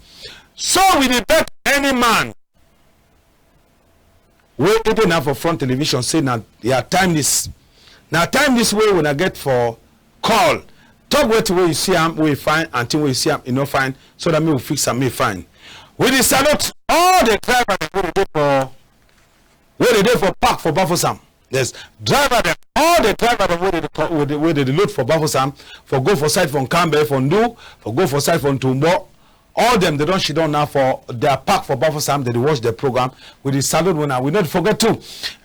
So we bet any man. We even have for front television say now yeah time this. Now time this way when I get for call. Talk where to where you see him, we find until we see him, you know fine. So that me will fix and me fine. We salute all the drivers where they do for park for Bafosam. Yes, driver them, all the driver them where they load for Bafosam, for go for side from Cambe, for Ndu, for go for side from Tumbo. All them they don't shit down now for their park for Bafosam, they watch the program. We the salute when we not forget to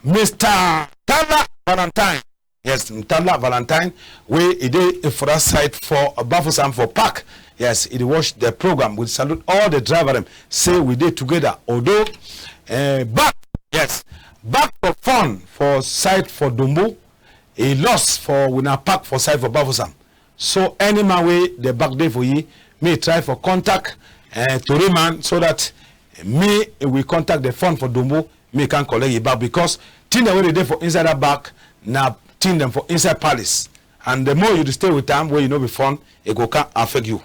Mr. Tala Valentine. Yes, Tala Valentine, we did for that side for Bafosam for park. Yes, it watch the program. We salute all the driver them. Say we did together. Although but yes. back for fun for site for Dumbo, a loss for Winner Park for site for Bafosam. So any man way the back day for ye may try for contact Toriman so that me we contact the fund for Dumbo, me can collect it back because thing the way they day for inside that back now thing them for inside palace. And the more you stay with them where you know be fun, it go can affect you.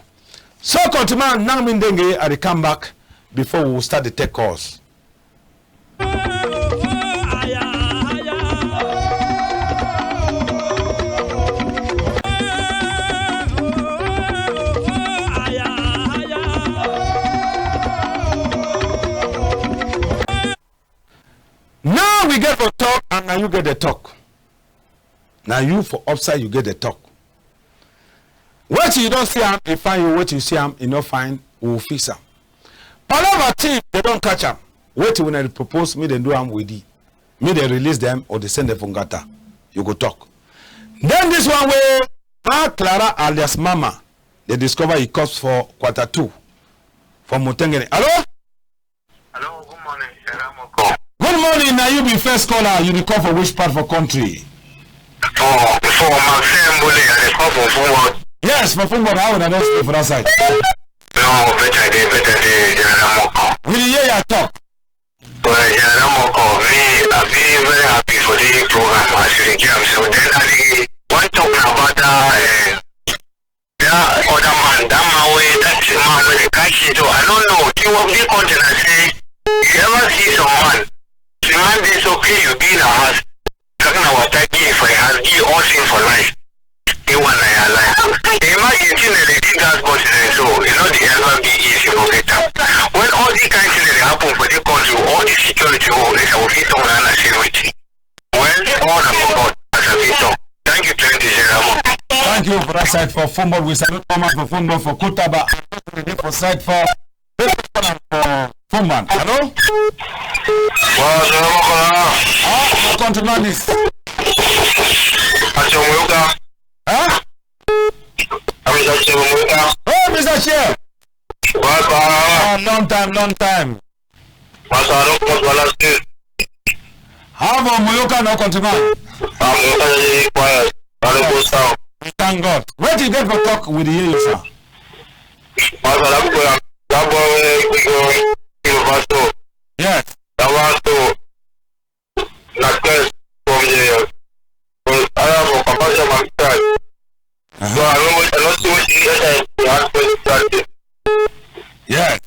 So continue now mean dengue I come back before we will start the tech course. Now we get for talk and now you get the talk. Now you for upside you get the talk. What you don't see him, if find you what you see him, you not find, we will fix him. Palava team, they don't catch him. Wait when I propose me, they do him with it. Me they release them or they send them from Gata. You go talk. Then this one way, Clara alias Mama, they discover he costs for Q2 from Motengene. Hello? Hello, good morning, MOKO. Good morning, now you be first caller. You call for which part for country? Oh, before my family, I call for forward. Yes, for football, how would I not stay for that side? No, better day, MOKO. Will you hear your talk? Well, MOKO, me, I've been very happy for the program. I think so. Then I want to talk about that other man, that man way, that's the man with the cash. So I don't know, you will be content and say, you ever see someone, the man is okay, you be in a house, talking about that game for a house, you all sing for life. You want to life. Imagine they did that continent, so you know the ever be easy for it. When all these kinds of things happen for the country, all the security holders will fit on and security. Well, all about as a victim. Thank you, 20 General. Thank you for that side for football. We salute Thomas for football for Kutaba. For side for Footman. Hello? Well, countryman is. Huh? Oh, Mr. Chair. Long time. How about Moyoka no countryman? Thank God. Where did you get for talk with you, sir? Yes. Yes.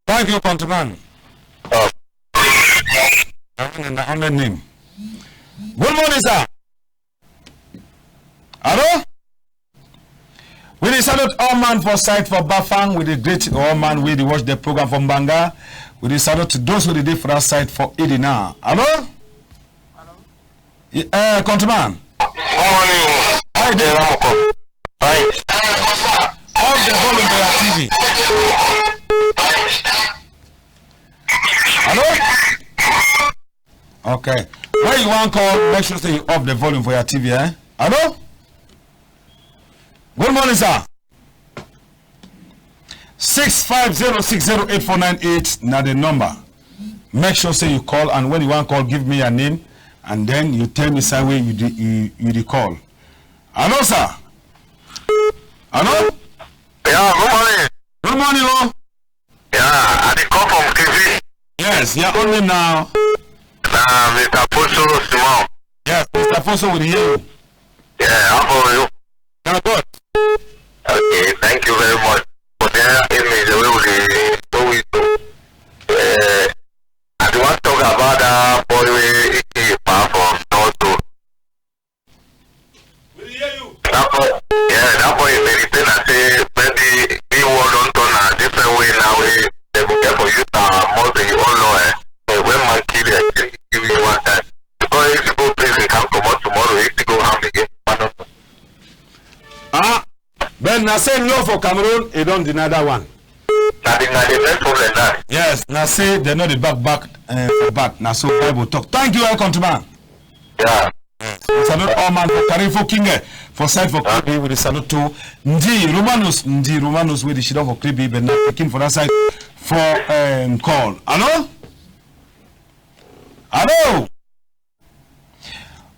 Thank you, countryman. On the name. Good morning, sir. Hello? We salute all man for site for Bafang with the great all man we watch the program from Banga. We salute to those who did for our site for Edina. Hello? Hello? Countryman. Good morning. Hi there. Hi. Off the volume for your TV. Hello? Okay. When you want to call, make sure you off the volume for your TV, eh? Hello? Good morning, sir. 650608498 now the number. Make sure say you call, and when you want to call, give me your name, and then you tell me some way you call. Hello, sir. Hello? Yeah, good morning. Good morning, oh. Yeah, I did call from KV. Yes, you're only now. Mr. Foso Simon. Yes, Mr. Foso will hear you. Yeah, how are you? Now, good. Okay, thank you very much for that image. The way we do. I want to talk about that boy we far from North. Will hear you. That boy is very thin. I say, maybe the world don't turn a different way now. They will get for you more than you all know. When man kill you, give you one time. Because if you go prison, come out tomorrow. If you go home again, Ben na say no for Cameroon, he don't deny that one. Yes, na say they know the back. Na so Bible talk. Thank you, countryman. Yeah. Salute all man for Karifo King. for side for Kribi with the salute to Ndi Romanus with the shit for Kribi, but not picking for that side for call. Hello? Hello?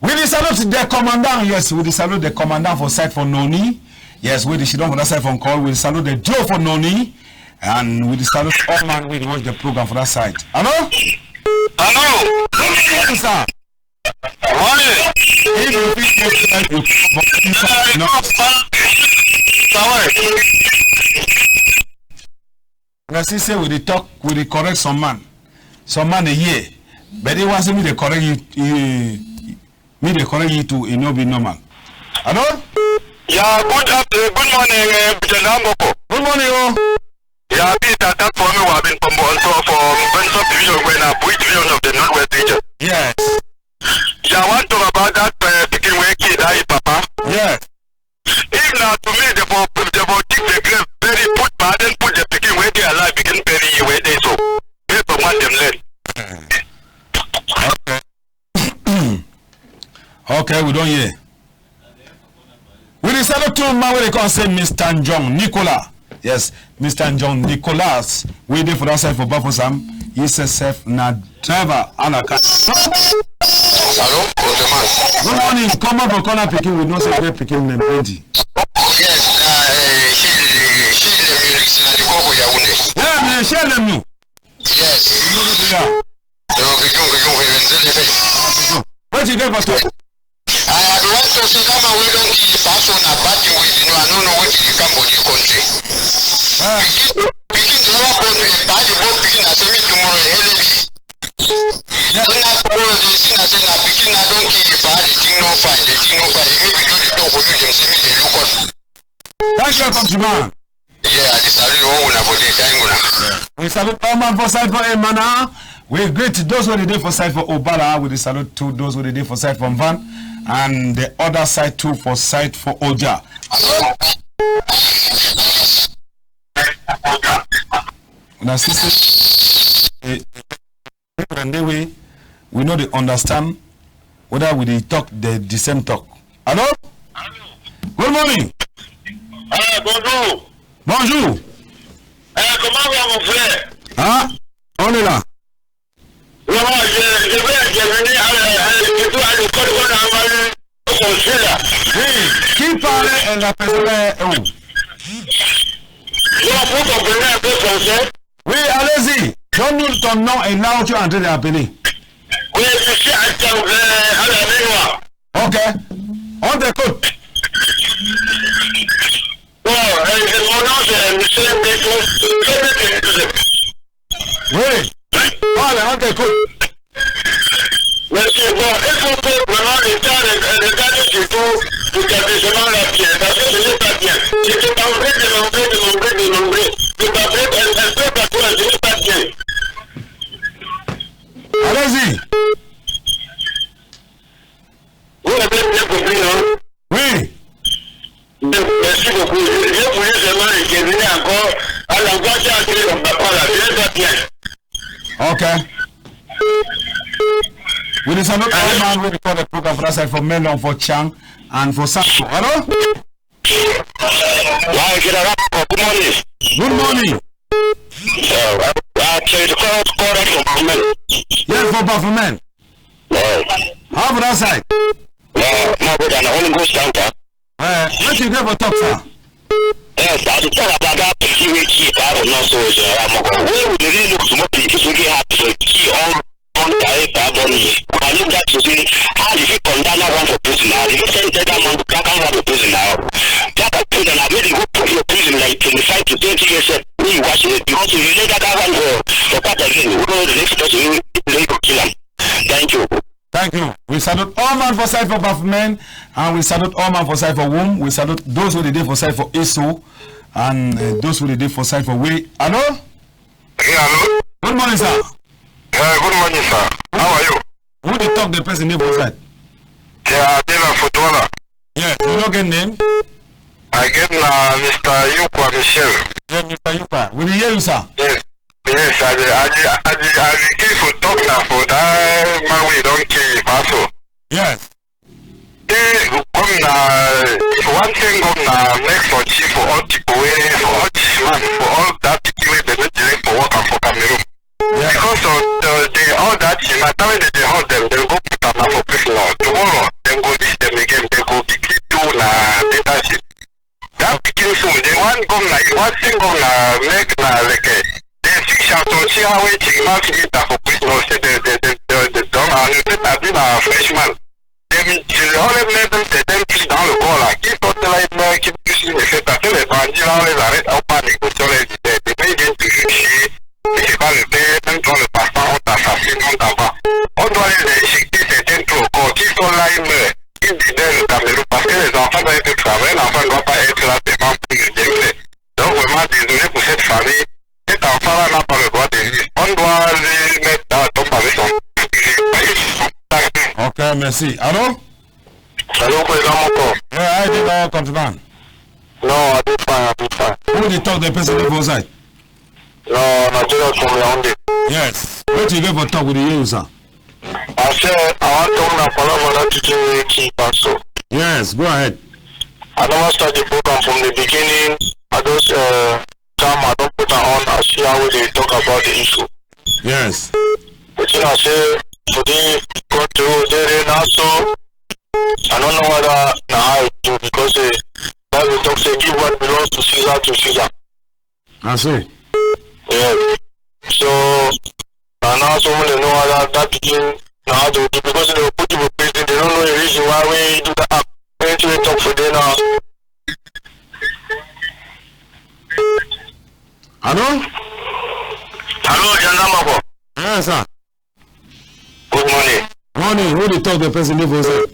With the salute the commandant, yes, with the salute the commandant for side for Noni. Yes, with the shit for that side for call. With the salute the Joe for Noni. And with the salute all man we watch the program for that side. Hello? Hello? Yes, sir. If you say we talk, we correct some man a year, but it wasn't me they correct you, me they correct you to it no be normal. Hello? Yeah, good morning, MOKO. Good morning, oh. Yeah, Peter, that for me have been from Benson Division when I put division of the Northwest region. Yes. Yeah, I want to talk about that picking where kid I papa. Yes. If now to me the for take the grave very put bad and put the picking where they alive begin bury where they so. Based on what them learn. Okay. Okay, we don't hear. We decided to man where they can say Mr. John Nicola. Yes, Mr. John Nicholas. We did for that side for Bafosam. He says na driver Anaka. Hello, good morning. Come up for corner picking with no secret picking name Eddie. Yes, yeah, share them you. Yes. What you get for talk? I want to say that we don't keep person a bad way, you know, I don't know what you come for your country. Picking the rubber bone with a bad boat picking at me tomorrow, then I suppose they see that I'm picking, I don't keep the bad, the thing no fine, maybe do the talk for you, they say me the look on. Thank you, countryman. Yeah, I decided to own about the time. We salute all man for side for Emana. We greet those who did for side for Obala. We salute to those who did for side from Van. And the other side too for side for Oja. Now, sister, we know they understand whether we talk the same talk. Hello? Good morning. Bonjour. Bonjour. Comment va mon frère? Ah, on est là. Voilà, je vais venir à l'école qu'on a envoyé au conseil là. Oui, qui parlait et la personne est où? Donc, vous comprenez un peu français? Oui, allez-y. Donne-nous ton nom et là où tu es en train d'appeler. Oui, je suis à la mémoire. Ok, on t'écoute. Bon, mon nom c'est Michel Béton. Oui, allez, on t'écoute. Monsieur, bon, il faut que vraiment l'État surtout l'établissement la pierre, parce que ce n'est pas bien. J'étais en train de demander, de m'appeler un peu partout, ce n'est pas bien. Allez-y. Vous avez bien compris, non? Oui. Merci beaucoup. Je voulais seulement intervenir encore à l'endroit qui a été le papa là, ce n'est pas bien. Ok. We salute all man we record the program for that side for Melon, for Chang, and for Sanko. Hello? Good morning. Good morning. Actually, the call that for government. Yes, for Baffoman. How for that side? No, but I only go down. What you get for talk, sir? Yes, I talk about that security. I don't know, so we would really look to what people really have to key on money. I look at to see how did you condemn that one for prison now? If you send that one to come out of prison now, that prison, I really go put your prison like 25 to 30 years. We watch it because you let that one for part again. We go to the next person, you go kill him. Thank you. Thank you. We salute all man for side for Baffoman, and we salute all man for side for Womb. We salute those who did for side for Isu, and those who did for side for Way. Hello? Yeah, hello. Good morning, sir. Good morning, sir. How are you? Who did talk the person name for side? Yeah, I'm a footballer. Yes, you know get name? I get Mr. Yupa Michel. Yeah, Mr. Yupa. We hear you, sir. Yes. Yes, I came for talk now for that man we don't kill also. Yes. They come sing up now, make for cheap for all people, for all this man, for all that people they don't delay for work and for Cameroon. Yeah. Because of all that, by the time they hold them, they go put them for prison. Tomorrow, they go this them again, they go quickly do data sheet. That picking soon, they want go one thing go make like they fix out to see how we take mark it for prison. Say the dumb and they have been a freshman. They only made them say them push down the ball like keep on the line, keep pushing the set. I tell them, I always arrest opening the solid. They made it to you. C'est pas le père, même dans le passant, on t'a fait non d'avant. On doit les éjecter certains trous. Quand ils sont là, ils meurent. Ils disent le Cameroun parce que les enfants doivent être travaillés, l'enfant ne doit pas être là devant pour le directeur. Donc vraiment désolé pour cette famille. Cet enfant-là n'a pas le droit de vivre. On doit les mettre dans la tombe avec son. Ok, merci. Allô? Allô, président Moko. Yeah, I did not continue. No, I did fine. Who did talk the person on both sides? No, Nigeria from Yaounde. Yes. What you ever talk with the youth, sir? I said I want to know Palama to keep also. Yes, go ahead. I never start the program from the beginning. I just come, I don't put on, I see how they talk about the issue. Yes. But you know, I say, for the country, there also, I don't know whether now I do because the Bible talks say give what belongs to Caesar. I see. Yeah. So, and now someone they know that begin now to do because they put you in prison, they don't know the reason why we do that. When to talk for them now. Hello? Hello, Janamako. Yes, sir. Good morning. Morning. Who did talk the person on both sides?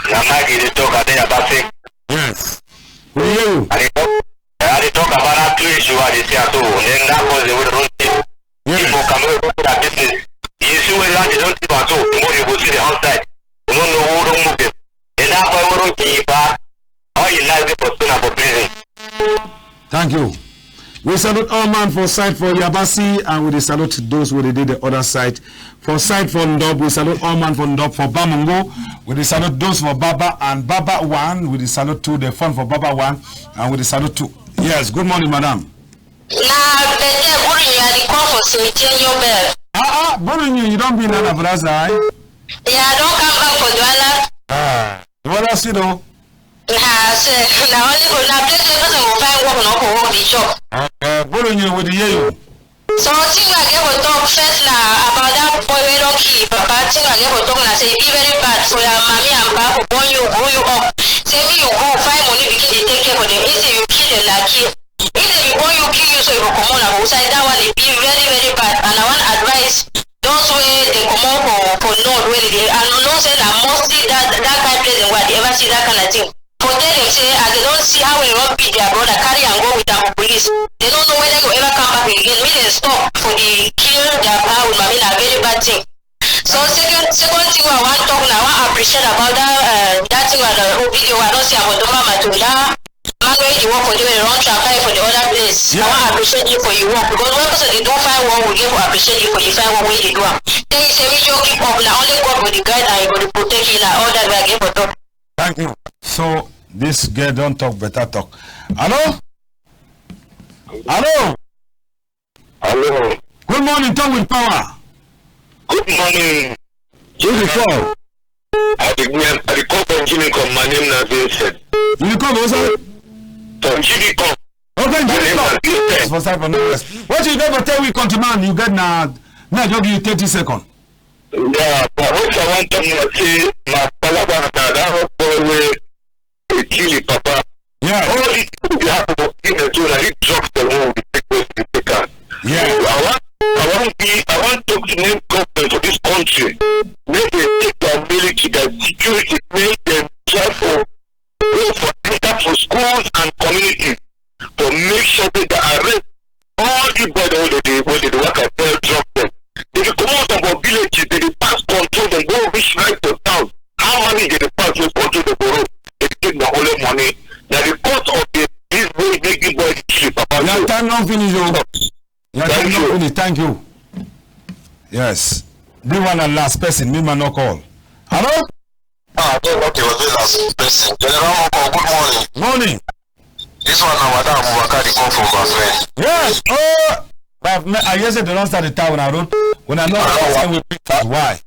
Namaki, they talk at the Abasi. Yes. Who are you? They talk about that two issue they say at all. Then that was the way they don't think. People come over to that business. You see where they don't think at all. Tomorrow you go see the outside. You don't know who don't move them. And that's why we don't keep back. How you like the person for prison. Thank you. We salute all man for side for Yabasi and we salute those who did the other side. For side for Ndob, we salute all man for Ndob. For Bamungo, we salute those for Baba and Baba 1. We salute 2, the fund for Baba 1 and we salute 2. Yes, good morning, madam. You don't be none of us, right? Yeah, I don't come back for Dwala. What else you know? Now only for that place, person will find work on the job. You with you. So, thing I get for talk first now about that boy we don't keep. But thing I get for talk now say be very bad for your mommy and papa who born you, grow you up. Say me you go find money because they take care for them. Easy you kill them like you. Either you born you kill you so you come on outside that one it be very very bad. And I want advice. Those way they come out for North where they and no say that mostly that kind of place where they ever see that kind of thing. For them say as they don't see how we run beat their brother carry and go with the police. They don't know whether you ever come back again. Me they stop for the kill their power with me a very bad thing. So second thing I want to talk now, I want to appreciate about that thing about the video I don't see about the mama to that man where you work for them and run traffic for the other place. Yeah. I want to appreciate you for your work because when person they don't find one we give to appreciate you for you find one way they do. Then you say we just keep up now only God for the guide and for the protection and all that we are give for talk. Thank you. So this girl don't talk, better talk. Hello? Hello? Hello. Good morning, talk with power. Good morning. Who before? I call from Jimmy come. My name now being said. You come also? From Jimmy come. Okay, Jimmy come. What you never tell we come to man, you get now just give you 30 seconds. Yeah, but what I want to say, my palabra that way kill papa. Yeah. All the things you have to in the two like it drops the wall the taker. Yeah. I want to name government for this country. Make them take their military, their security, make them try for schools and communities to make sure that they arrest all the body when they work at their drop them. They come out of our villages, they pass control, they go reach right to town. How many they pass to control the borough? They take the whole money. Now the cost of this boy making boy sleep. Your time not finished, Your time not finished. Thank you. Yes. The one and last person, me man no call. Hello? okay, was the last person. General Moko, good morning. Morning. This one now, Madam Abubakar, come from my friend. Yes. Oh, but I yesterday they don't start the town when I wrote. When I know how to with people, why?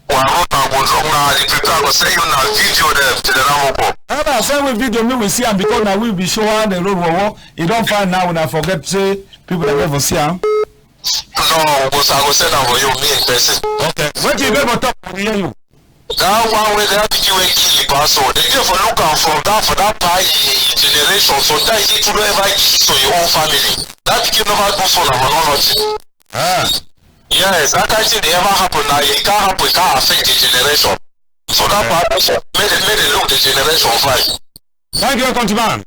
Well, I was on the prepare to say you now video there, General Moko. I say with video, me we see him because now we be showing the road. You don't find now when I forget say people that never see him. No, because I will send them for you, me in person. Okay. What you never talk to hear you? That one way they have to kill the so they give for look from that for that pie generation. So that is to ever to your own family. That became never go for them nothing. Yes, that kind of thing never happen now. It can't happen, it can't affect the generation. So that part made it look the generation fine. Thank you, countryman.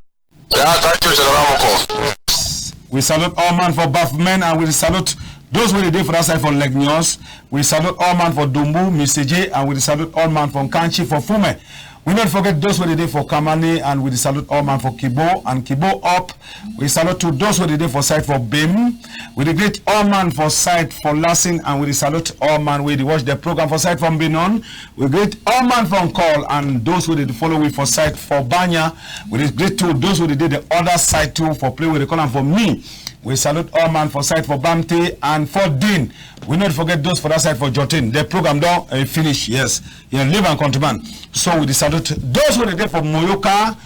Yeah, thank you, General Moko. We salute all man for buff men and we salute those who did for that side for Legnos. We salute all man for Dumbu, Mr. J, and we salute all man from Kanchi for Fume. We not forget those who did for Kamani and we salute all man for Kibo and Kibo up. We salute to those who did for side for Bim. We greet all man for side for Lassen and we salute all man we watch the program for side from Benon. We greet all man from Call and those who did follow we for side for Banya. We greet to those who did the other side too for play with the column for me. We salute all man for side for Bamte and for Dean. We not forget those for that side for Jotin. The program don't finish. Yes, yeah, live and countryman. So we salute those who are there for Moyoka,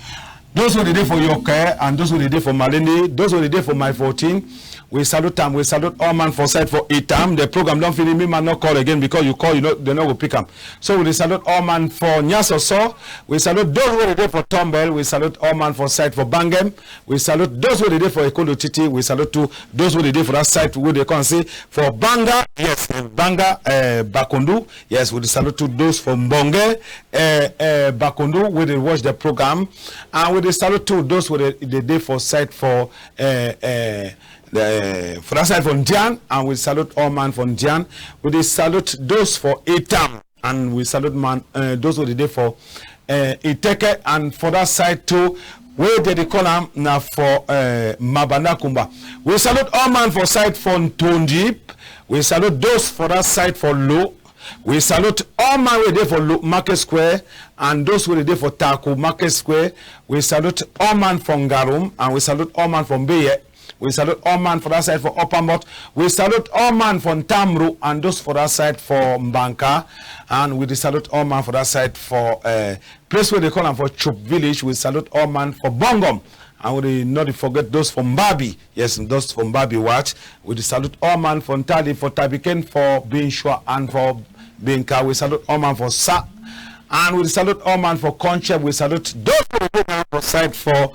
those who are there for Yoke, and those who are there for Malene, those who are there for My 14. We salute them. We salute all man for side for Itam. The program don't finish. Me man not call again because you call, you know, they not go pick them. So we salute all man for Nyasoso. We salute those who are there for Tombel. We salute all man for side for Bangem. We salute those who are there for Ekolo Titi. We salute to those who are there for that side where they can say for Banga. Yes, Banga Bakundu. Yes, we salute to those from Bonge Bakundu where they watch the program. And we salute to those who are there for side for for that side from Jan, and we salute all man from Jan. We salute those for Etam, and we salute man those who did for Iteke, and for that side too, where did they call them now for Mabana Kumba. We salute all man for side for Tonjip. We salute those for that side for Low. We salute all man we there for Market Square and those who are there for Taku Market Square. We salute all man from Garum, and we salute all man from Beye. We salute all man for that side for Upper Mott. We salute all man from Tamru and those for that side for Mbanka. And we salute all man for that side for place where they call them for Chup Village. We salute all man for Bongom. And we not forget those from Babi. Yes, those from Babi Watch. We salute all man from Tali for Tabiken for being sure and for being car. We salute all man for Sa. And we salute all man for Concept. We salute those for side for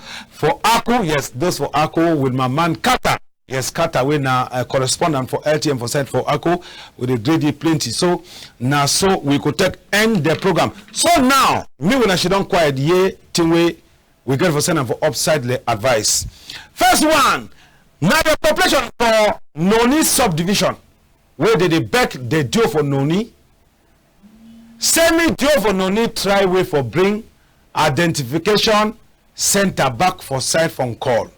Aku. Yes, those for Aku with my man Kata. Yes, Kata we now correspondent for LTM for side for Aku with a great plenty. So now so we could end the program. So now me when I should don't quiet ye thing we get for send for upside advice. First one, now the population for Noni subdivision where they back the deal for Noni. Semi deal for Noni try way for bring identification center back for side from Call.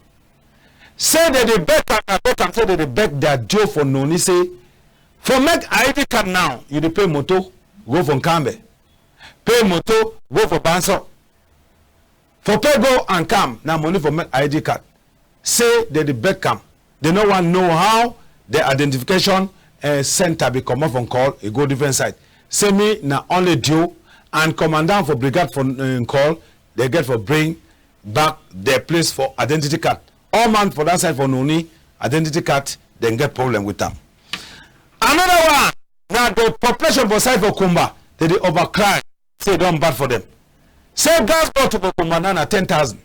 Say that they back and say that they back their deal for Noni say for make ID card now you pay moto go from Kambe, pay moto go for Banso. For pay go and come now money for make ID card. Say that the back come. They no one know how the identification center be come up from Call. You go different side. Say me na only due and commandant for brigade for Call. They get for bring back their place for identity card. All man for that side for Noni identity card. Then get problem with them. Another one. Now the population for side for Kumba. They overcry. Say don't bad for them. Say gas bottle for Kumbanana 10,000.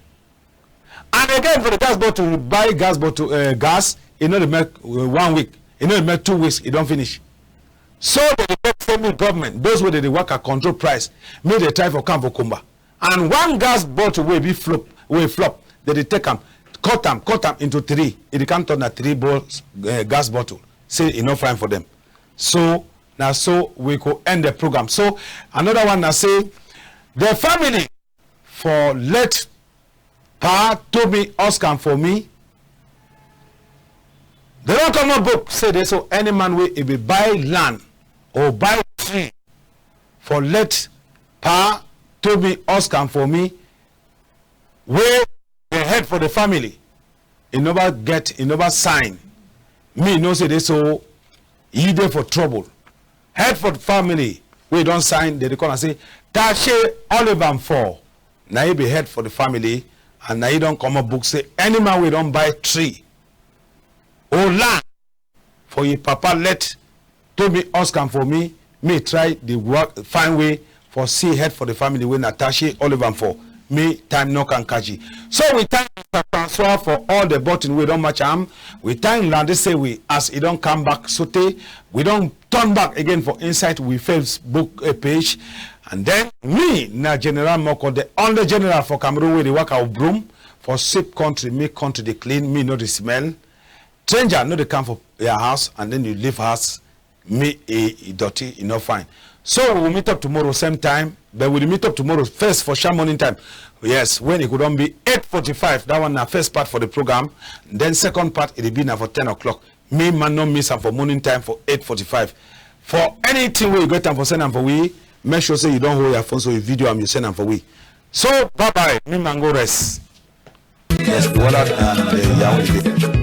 And again for the gas bottle to buy gas bottle gas, it not make 1 week, it not make 2 weeks, it don't finish. So the federal government, those where they work at control price, may they try for come for Kumba. And one gas bottle will be flop, they take them, cut them into 3. It can't turn a 3 balls gas bottle. Say enough fine for them. So now so we could end the program. So another one now say the family for let Pa Toby Oscar for me. They don't come up book say they so any man will if he buy land or buy tree for let Pa told me Oscar for me where the head for the family he never sign me no say this so he there for trouble head for the family we don't sign they come and say Tashe Oliver for now he be head for the family and now he don't come up book say any man we don't buy tree or land for your papa let told me Oscar for me try the work find way for see head for the family when Natasha Oliver for me time no can catch it. So we time transfer for all the button we don't match am. We time land say we as it don't come back sote we don't turn back again for insight we Facebook a page and then me na General Moko the only general for Cameroon where they work out broom for sip country make country they clean me know the smell stranger know they come for your house and then you leave house me a dirty you know fine. So we'll meet up tomorrow same time, but we'll meet up tomorrow first for sharp morning time. Yes, when it could only be 8:45. That one the first part for the program. Then second part it'll be now for 10 o'clock. Me man no miss up for morning time for 8:45. For anything where you get time for send them for we, make sure say you don't hold your phone so you video and you send them for we. So bye bye. Me man go rest. Yes, the water and the YAOUNDE.